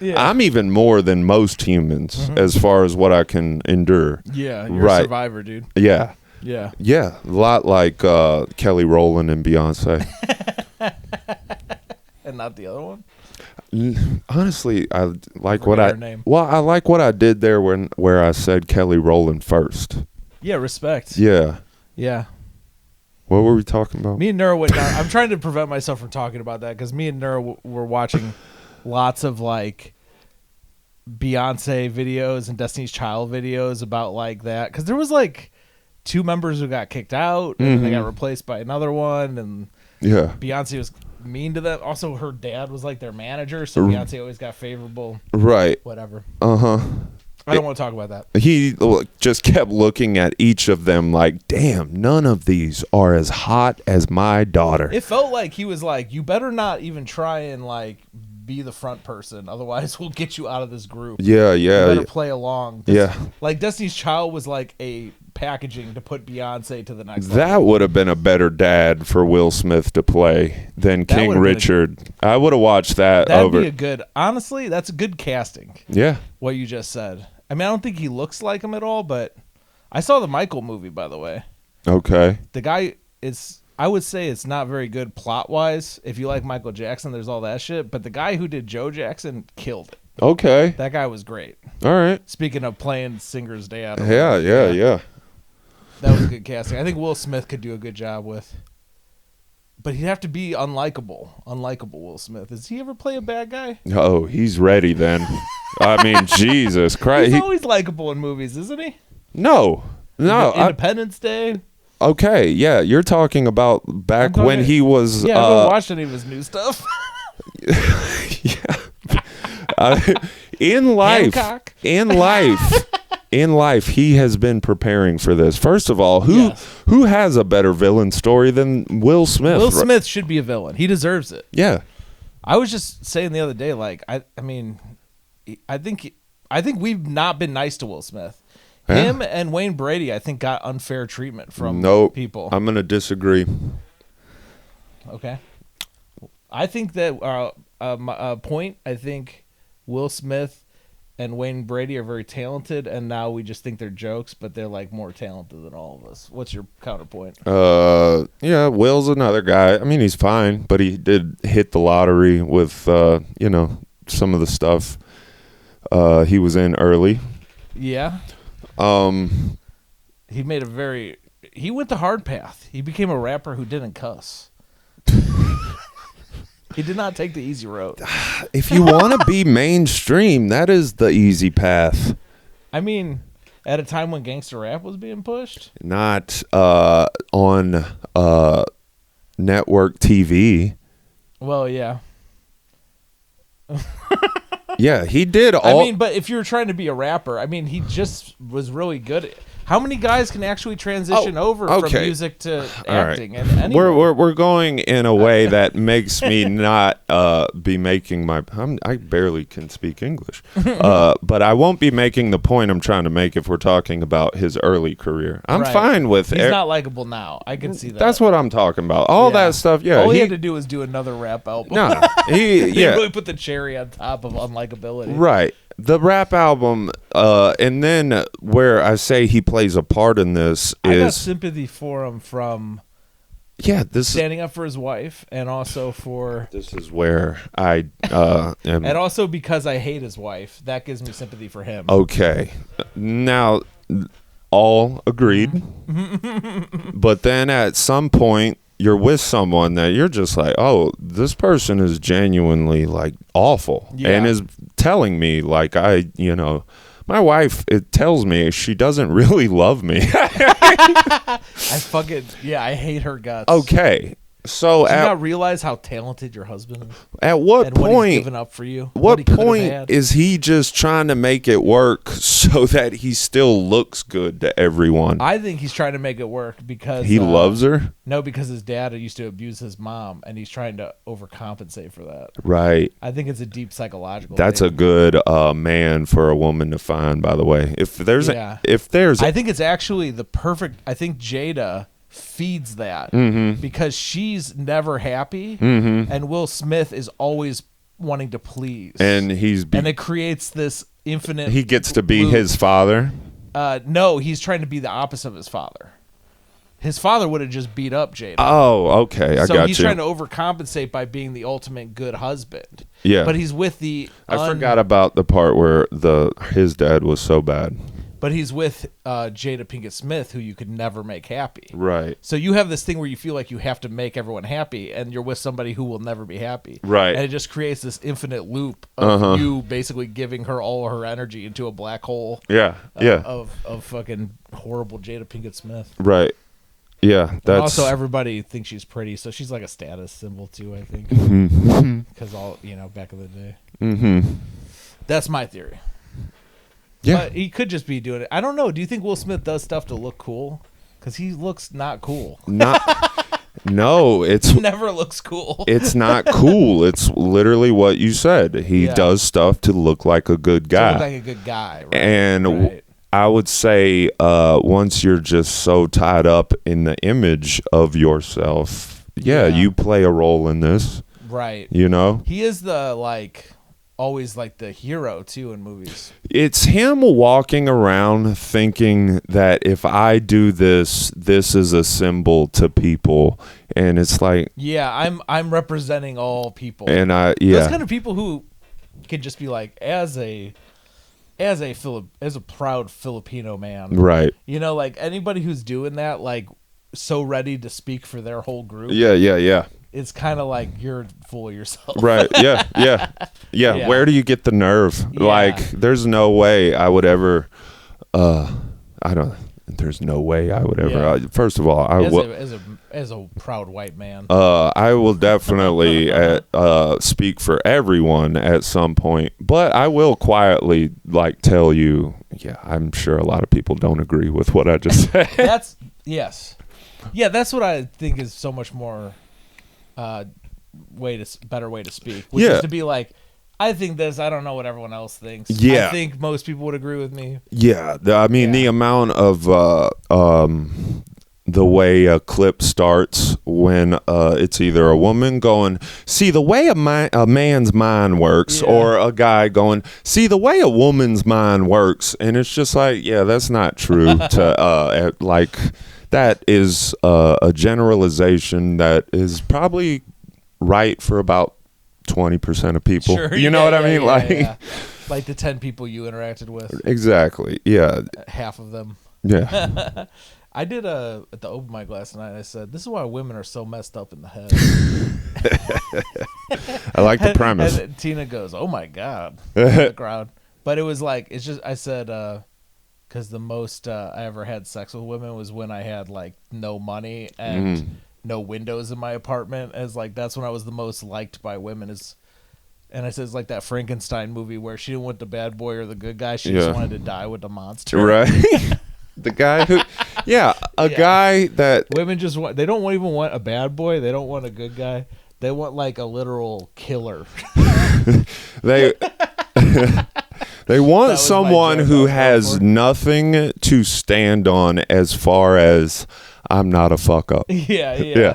even more than most humans as far as what I can endure. Yeah, you're a survivor, dude. Yeah. Yeah. Yeah, a lot like Kelly Rowland and Beyonce. And not the other one? Honestly, I like I like what I did there where I said Kelly Rowland first. Yeah, respect. Yeah. Yeah. What were we talking about? Me and Nura went down. I'm trying to prevent myself from talking about that because me and Nura were watching lots of Beyonce videos and Destiny's Child videos about that because there was 2 members who got kicked out and then they got replaced by another one and Beyonce was mean to them. Also, her dad was their manager, so Beyonce always got favorable. Right. Whatever. Uh-huh. I don't want to talk about that. He just kept looking at each of them damn, none of these are as hot as my daughter. It felt like he was you better not even try and be the front person, otherwise we'll get you out of this group. Yeah. You better play along. Yeah. Destiny's Child was a packaging to put Beyonce to the next level. That would have been a better dad for Will Smith to play than King Richard. I would have watched that over. That'd be honestly, that's a good casting. Yeah. What you just said. I mean, I don't think he looks like him at all, but I saw the Michael movie, by the way. Okay. The guy is I would say it's not very good plot wise. If you like Michael Jackson, there's all that shit. But the guy who did Joe Jackson killed it. Okay. That guy was great. All right. Speaking of playing singer's dad. Yeah. That was good casting. I think Will Smith could do a good job with. But he'd have to be unlikable. Unlikable Will Smith. Does he ever play a bad guy? Oh, he's ready then. I mean, Jesus Christ. He's always likable in movies, isn't he? No. Independence Day. Okay, yeah. You're talking about back when he was... Yeah, I haven't watched any of his new stuff. Yeah. In life... Hancock. In life, he has been preparing for this. First of all, who has a better villain story than Will Smith? Will Smith should be a villain. He deserves it. Yeah. I was just saying the other day, like, I mean, I think we've not been nice to Will Smith. Yeah. Him and Wayne Brady, I think, got unfair treatment from people. I'm going to disagree. Okay. I think that I think Will Smith and Wayne Brady are very talented, and now we just think they're jokes, but they're like more talented than all of us. What's your counterpoint? Yeah, Will's another guy. I mean, he's fine, but he did hit the lottery with some of the stuff he was in early. Yeah. He made he went the hard path. He became a rapper who didn't cuss. He did not take the easy road. If you want to be mainstream, that is the easy path. I mean, at a time when gangster rap was being pushed? Not on network TV. Well, yeah. Yeah, he did all... I mean, but if you're trying to be a rapper, I mean, he just was really good at... How many guys can actually transition over from music to acting? Right. And we're going in a way that makes me not be making my... I barely can speak English. But I won't be making the point I'm trying to make if we're talking about his early career. I'm fine with it. He's not likable now. I can see that. That's what I'm talking about. All that stuff, yeah. All he had to do was do another rap album. No, he really put the cherry on top of unlikability. Right. The rap album, and then where I say he plays a part in this is... I got sympathy for him from standing up for his wife, and also for... This is where I am... And also because I hate his wife. That gives me sympathy for him. Okay. Now, all agreed. But then at some point, you're with someone that you're just like, oh, this person is genuinely like awful and is telling me like my wife, it tells me she doesn't really love me. I hate her guts. Okay. So do you not realize how talented your husband is? At what point what he's given up for you? What point is he just trying to make it work so that he still looks good to everyone? I think he's trying to make it work because he loves her. No, because his dad used to abuse his mom, and he's trying to overcompensate for that. Right. I think it's a deep psychological. That's thing. a good man for a woman to find. By the way, if there's, I think it's actually the perfect. I think Jada feeds that because she's never happy, and Will Smith is always wanting to please, and and it creates this infinite. He gets to be his father. No, he's trying to be the opposite of his father. His father would have just beat up Jada. Oh, okay, I got you. So he's trying to overcompensate by being the ultimate good husband. Yeah, but he's with the. I forgot about the part where his dad was so bad. But he's with Jada Pinkett Smith, who you could never make happy. Right. So you have this thing where you feel like you have to make everyone happy, and you're with somebody who will never be happy. Right. And it just creates this infinite loop of you basically giving her all her energy into a black hole. Yeah. Of fucking horrible Jada Pinkett Smith. Right. Yeah. And also, everybody thinks she's pretty, so she's like a status symbol too. I think because back in the day. That's my theory. Yeah, but he could just be doing it. I don't know. Do you think Will Smith does stuff to look cool? Because he looks not cool. No, he never looks cool. It's not cool. It's literally what you said. He does stuff to look like a good guy. To look like a good guy, right? And I would say once you're just so tied up in the image of yourself, you play a role in this. Right. You know? He is the, like... always like the hero too in movies. It's him walking around thinking that if I do this, this is a symbol to people, and it's like, yeah, I'm representing all people, and those kind of people who could just be like, as a proud Filipino man, right? You know, like anybody who's doing that, like so ready to speak for their whole group. Yeah. It's kind of like you're full of yourself. Right. Yeah. Where do you get the nerve? Yeah. Like, there's no way I would ever. There's no way I would ever. Yeah. First of all, as a proud white man, I will definitely speak for everyone at some point, but I will quietly tell you. Yeah, I'm sure a lot of people don't agree with what I just said. That's what I think is so much more. Better way to speak, which is to be like, I think this, I don't know what everyone else thinks. I think most people would agree with me. The amount of the way a clip starts when it's either a woman going, see the way a man's mind works, or a guy going, see the way a woman's mind works, and it's just like, yeah, that's not true. That is a generalization that is probably right for about 20% of people. Sure, you know what I mean? Like the 10 people you interacted with. Exactly. Yeah. Half of them. Yeah. I did at the open mic last night. I said, "This is why women are so messed up in the head." I like the premise. And Tina goes, "Oh my god!" The crowd. But it was like, it's just, I said, because the most I ever had sex with women was when I had like no money and no windows in my apartment. As like, that's when I was the most liked by women. And I said, it's like that Frankenstein movie where she didn't want the bad boy or the good guy. She just wanted to die with the monster. Right. The guy who, guy that women just want. They don't even want a bad boy. They don't want a good guy. They want like a literal killer. They want someone who has nothing to stand on as far as I'm not a fuck up. Yeah.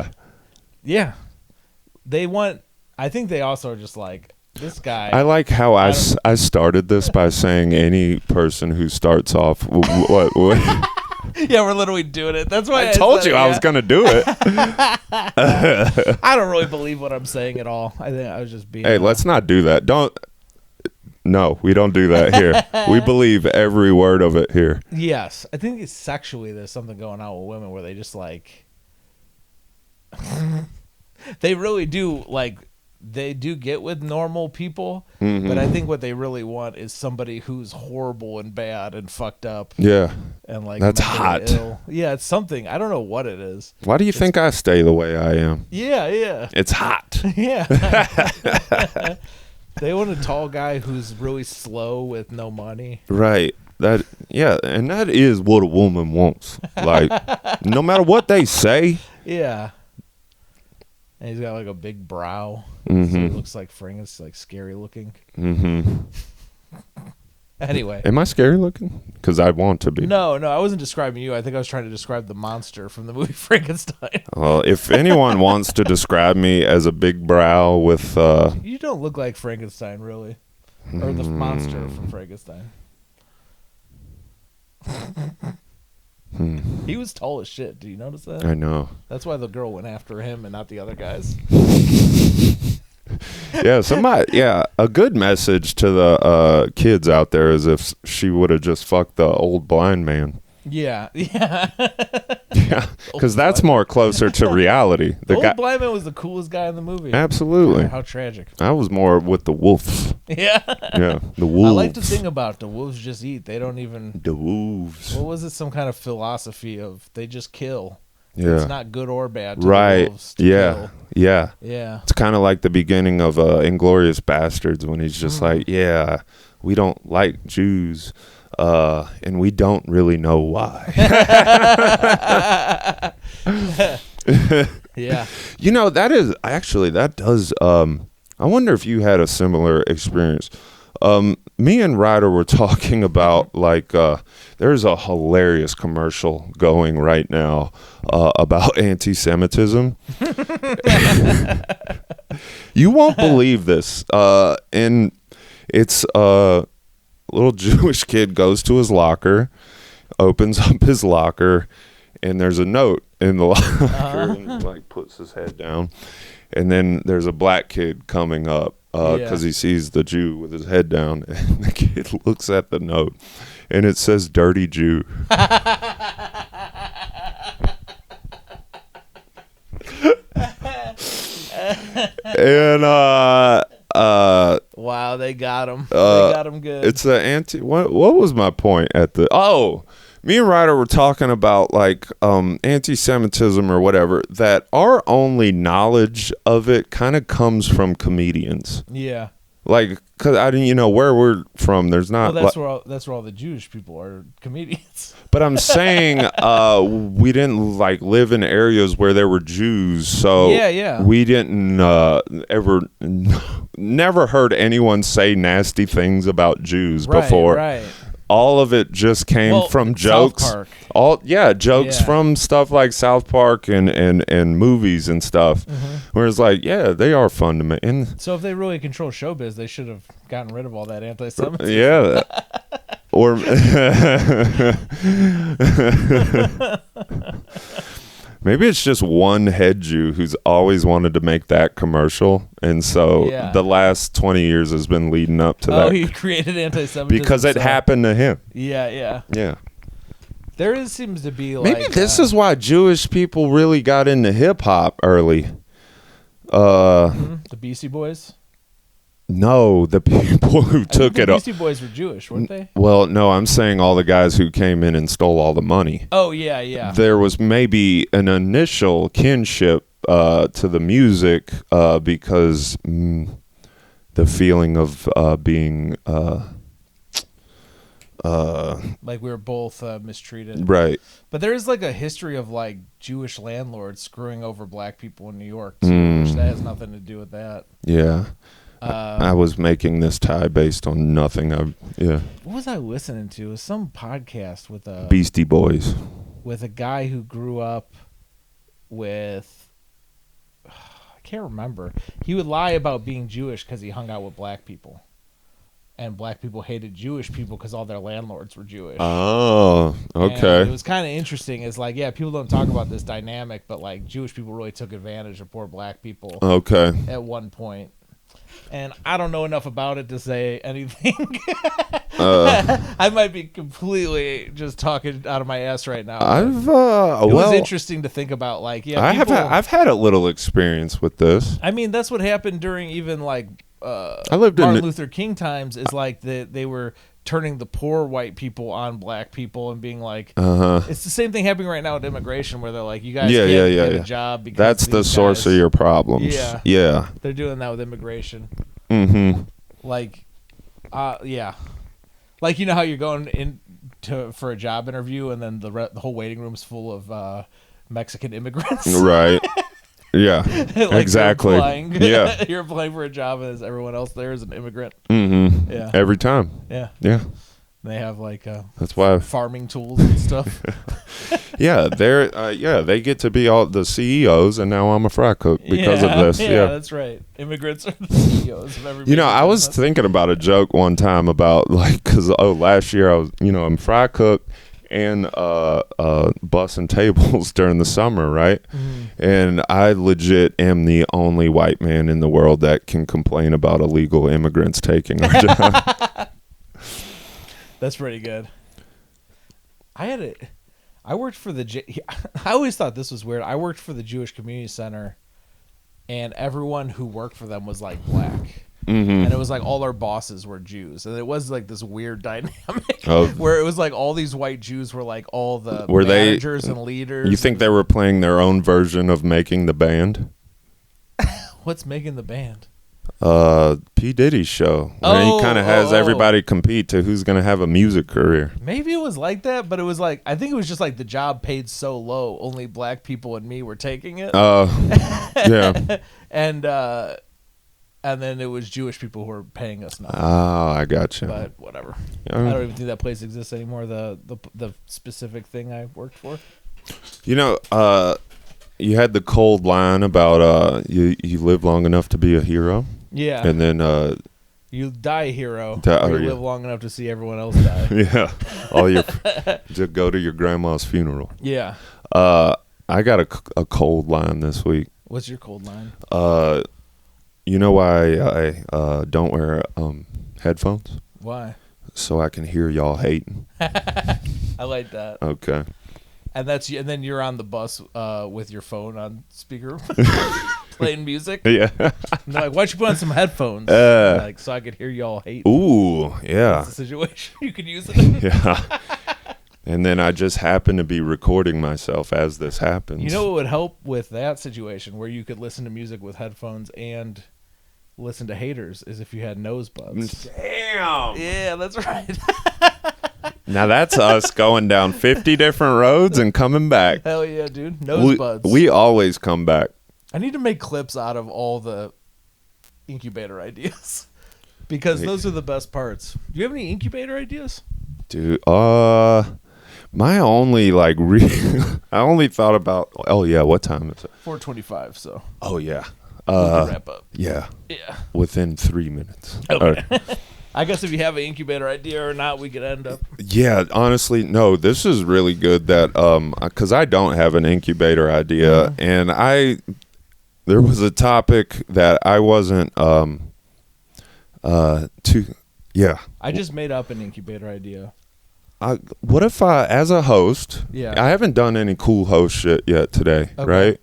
They want. I think they also are just like, this guy. I like how I started this by saying any person who starts off what Yeah, we're literally doing it. That's why I told you I was going to do it. I don't really believe what I'm saying at all. I think I was just being. Hey, let's not do that. No, we don't do that here. We believe every word of it here. Yes. I think it's sexually there's something going on with women where they just like they really do like they do get with normal people, but I think what they really want is somebody who's horrible and bad and fucked up. Yeah. And like that's hot. Ill. Yeah, it's something. I don't know what it is. Why do you think I stay the way I am? Yeah. It's hot. Yeah. They want a tall guy who's really slow with no money. Right. And that is what a woman wants. Like, no matter what they say. Yeah. And he's got like a big brow. So he looks like Frankenstein, like scary looking. Anyway. Am I scary looking? Because I want to be. No, I wasn't describing you. I think I was trying to describe the monster from the movie Frankenstein. Well, if anyone wants to describe me as a big brow with... You don't look like Frankenstein, really. Or the monster from Frankenstein. He was tall as shit. Do you notice that? I know. That's why the girl went after him and not the other guys. A good message to the kids out there is if she would have just fucked the old blind man. Yeah, because that's more closer to reality. The old blind man was the coolest guy in the movie. Absolutely. How tragic. I was more with the wolves. Yeah, the wolves. I like to think about the wolves just eat. They don't even. The wolves. What was it? Some kind of philosophy of they just kill. Yeah. It's not good or bad to right. the wolves to kill. Yeah. It's kind of like the beginning of Inglourious Bastards when he's just like, we don't like Jews, and we don't really know why. Yeah. You know, that does, I wonder if you had a similar experience. Me and Ryder were talking about there's a hilarious commercial going right now about anti-Semitism. You won't believe this. And It's a little Jewish kid goes to his locker, opens up his locker, and there's a note in the locker, and like puts his head down. And then there's a black kid coming up because he sees the Jew with his head down, and the kid looks at the note, and it says "Dirty Jew." And wow, they got him. They got him good. It's an anti. What was my point at the? Oh, me and Ryder were talking about like anti-Semitism or whatever. That our only knowledge of it kind of comes from comedians. Yeah. Like, cause I didn't, where we're from. There's not. Well, that's where all the Jewish people are comedians. But I'm saying we didn't like live in areas where there were Jews, so we didn't never heard anyone say nasty things about Jews before. Right. All of it just came from jokes. South Park. Jokes from stuff like South Park and movies and stuff. Mm-hmm. Where it's like, they are fun to me. And so if they really control showbiz, they should have gotten rid of all that anti-Semitism. Yeah. Or maybe it's just one head Jew who's always wanted to make that commercial, and so the last 20 years has been leading up to that. Oh, he created anti-Semitism because it happened to him. Yeah. There seems to be like maybe this is why Jewish people really got into hip hop early. The Beastie Boys. No, the people who took it. The Beastie Boys were Jewish, weren't they? Well, no, I'm saying all the guys who came in and stole all the money. Oh, yeah. There was maybe an initial kinship to the music because the feeling of being... like we were both mistreated. Right. But there is like a history of like Jewish landlords screwing over black people in New York, too, which that has nothing to do with that. Yeah. I was making this tie based on nothing. What was I listening to? It was some podcast with a Beastie Boys, with a guy who grew up with I can't remember. He would lie about being Jewish because he hung out with black people, and black people hated Jewish people because all their landlords were Jewish. Oh, okay. And it was kind of interesting. It's like, people don't talk about this dynamic, but like Jewish people really took advantage of poor black people. Okay. At one point. And I don't know enough about it to say anything. I might be completely just talking out of my ass right now. It was interesting to think about. Like, I've had a little experience with this. I mean, that's what happened during even like I lived Martin in Luther King times. Is like they were turning the poor white people on black people and being like, it's the same thing happening right now with immigration, where they're like, you guys can't get a job because that's the source of your problems. Yeah. They're doing that with immigration. Mm-hmm. Like, like how you're going in for a job interview and then the whole waiting room's full of Mexican immigrants. Right. Yeah. Like exactly. Yeah. You're applying for a job and everyone else there is an immigrant. Mm-hmm. Yeah. Every time. Yeah. Yeah. They have like that's why farming tools and stuff. They get to be all the CEOs, and now I'm a fry cook because of this. Yeah, that's right. Immigrants are the CEOs of every. I was thinking about a joke one time about like because last year I was I'm fry cook and bussing tables during the summer, right? Mm-hmm. And I legit am the only white man in the world that can complain about illegal immigrants taking our job. That's pretty good. I worked for I always thought this was weird. I worked for the Jewish Community Center, and everyone who worked for them was like black. Mm-hmm. And it was like all our bosses were Jews. And it was like this weird dynamic where it was like all these white Jews were like all the managers and leaders. You think they were playing their own version of Making the Band? What's Making the Band? P. Diddy's show. He kind of has everybody compete to who's going to have a music career. Maybe it was like that, but it was like, I think it was just like the job paid so low, only black people and me were taking it. Yeah. And then it was Jewish people who were paying us now. Oh, I gotcha. But whatever. I don't even think that place exists anymore, the specific thing I worked for. You had the cold line about you live long enough to be a hero. Yeah. And then You die a hero. You live long enough to see everyone else die. Yeah. Just go to your grandma's funeral. Yeah. I got a cold line this week. What's your cold line? You know why I don't wear headphones? Why? So I can hear y'all hating. I like that. Okay. And then you're on the bus with your phone on speaker playing music. Yeah. And they're like, why don't you put on some headphones? Like, so I could hear y'all hate. Ooh, yeah. That's a situation you could use it in. Yeah. And then I just happen to be recording myself as this happens. You know what would help with that situation where you could listen to music with headphones and listen to haters is if you had nose buds. Damn. Yeah, that's right. Now that's us going down 50 different roads and coming back. Hell yeah, dude. Nose buds. We always come back. I need to make clips out of all the incubator ideas because those are the best parts. Do you have any incubator ideas? Dude, my only I only thought about, what time is it? 4:25, so. Oh yeah. We can wrap up. Yeah. Yeah. Within 3 minutes. Okay. Right. I guess if you have an incubator idea or not, we could end up. Yeah, honestly, no, this is really good that because I don't have an incubator idea, and there was a topic that I wasn't I just made up an incubator idea. What if as a host, I haven't done any cool host shit yet today, right?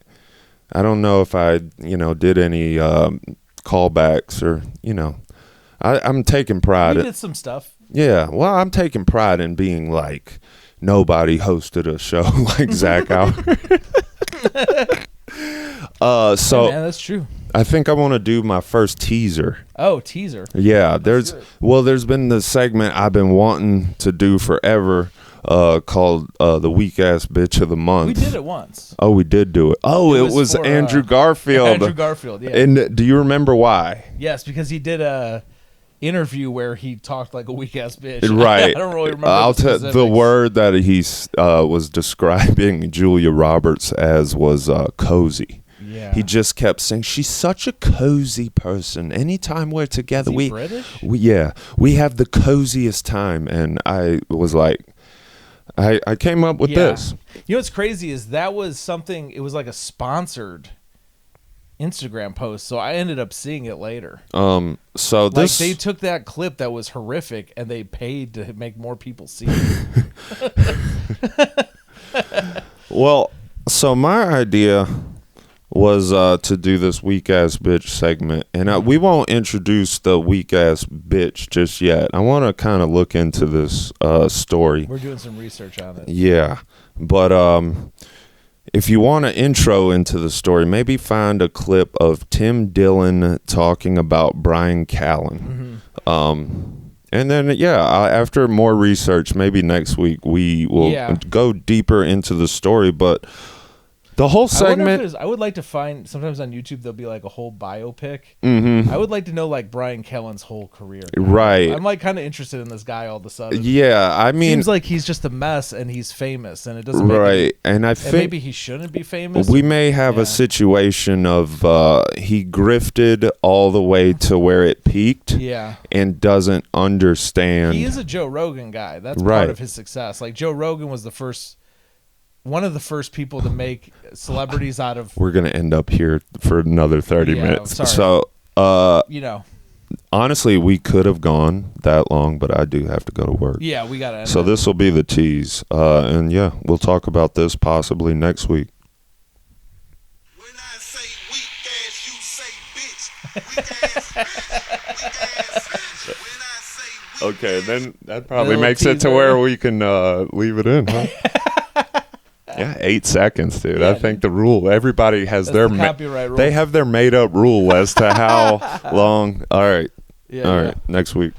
I don't know if I, did any callbacks or, I'm taking pride. You did some stuff. Yeah, well, I'm taking pride in being like, nobody hosted a show like Zach Hour. So hey man, that's true. I think I want to do my first teaser. Oh, teaser. Yeah, there's been the segment I've been wanting to do forever called the Weak Ass Bitch of the Month. We did it once. Oh, we did do it. Oh, it was for, Andrew Garfield. Andrew Garfield, yeah. And do you remember why? Yes, because he did a interview where he talked like a weak ass bitch. Right. I don't really remember. I'll tell the word that he was describing Julia Roberts as was cozy. Yeah. He just kept saying she's such a cozy person. Anytime we're together, we British? we have the coziest time. And I was like, I came up with this. You know what's crazy is that was something. It was like a sponsored Instagram post, so I ended up seeing it later. So this they took that clip that was horrific and they paid to make more people see it. Well, so my idea was to do this weak ass bitch segment, and we won't introduce the weak ass bitch just yet. I want to kind of look into this story. We're doing some research on it. Yeah, but if you want an intro into the story, maybe find a clip of Tim Dillon talking about Brian Callen. And then, after more research, maybe next week we will go deeper into the story. But the whole segment, I would like to find, sometimes on YouTube there'll be like a whole biopic. Mm-hmm. I would like to know like Brian Callen's whole career. Right. I'm like kind of interested in this guy all of a sudden. Yeah, I mean, seems like he's just a mess and he's famous and it doesn't make right. And I think maybe he shouldn't be famous. We may have a situation of he grifted all the way to where it peaked. Yeah. And doesn't understand. He is a Joe Rogan guy. That's right. part of his success. Like Joe Rogan was one of the first people to make celebrities out of. We're gonna end up here for another 30 minutes. Sorry. So, honestly, we could have gone that long, but I do have to go to work. Yeah, we gotta. So this will be the tease, and we'll talk about this possibly next week. When I say weak ass, you say bitch. Weak ass, bitch. Weak ass, bitch. When I say weak Okay, ass, then that probably Little makes it to teaser. where we can leave it in, huh? Yeah, 8 seconds, dude. I think the rule. Everybody has That's their the copyright rule. They have their made up rule as to how long. All right. Yeah, All right. Next week.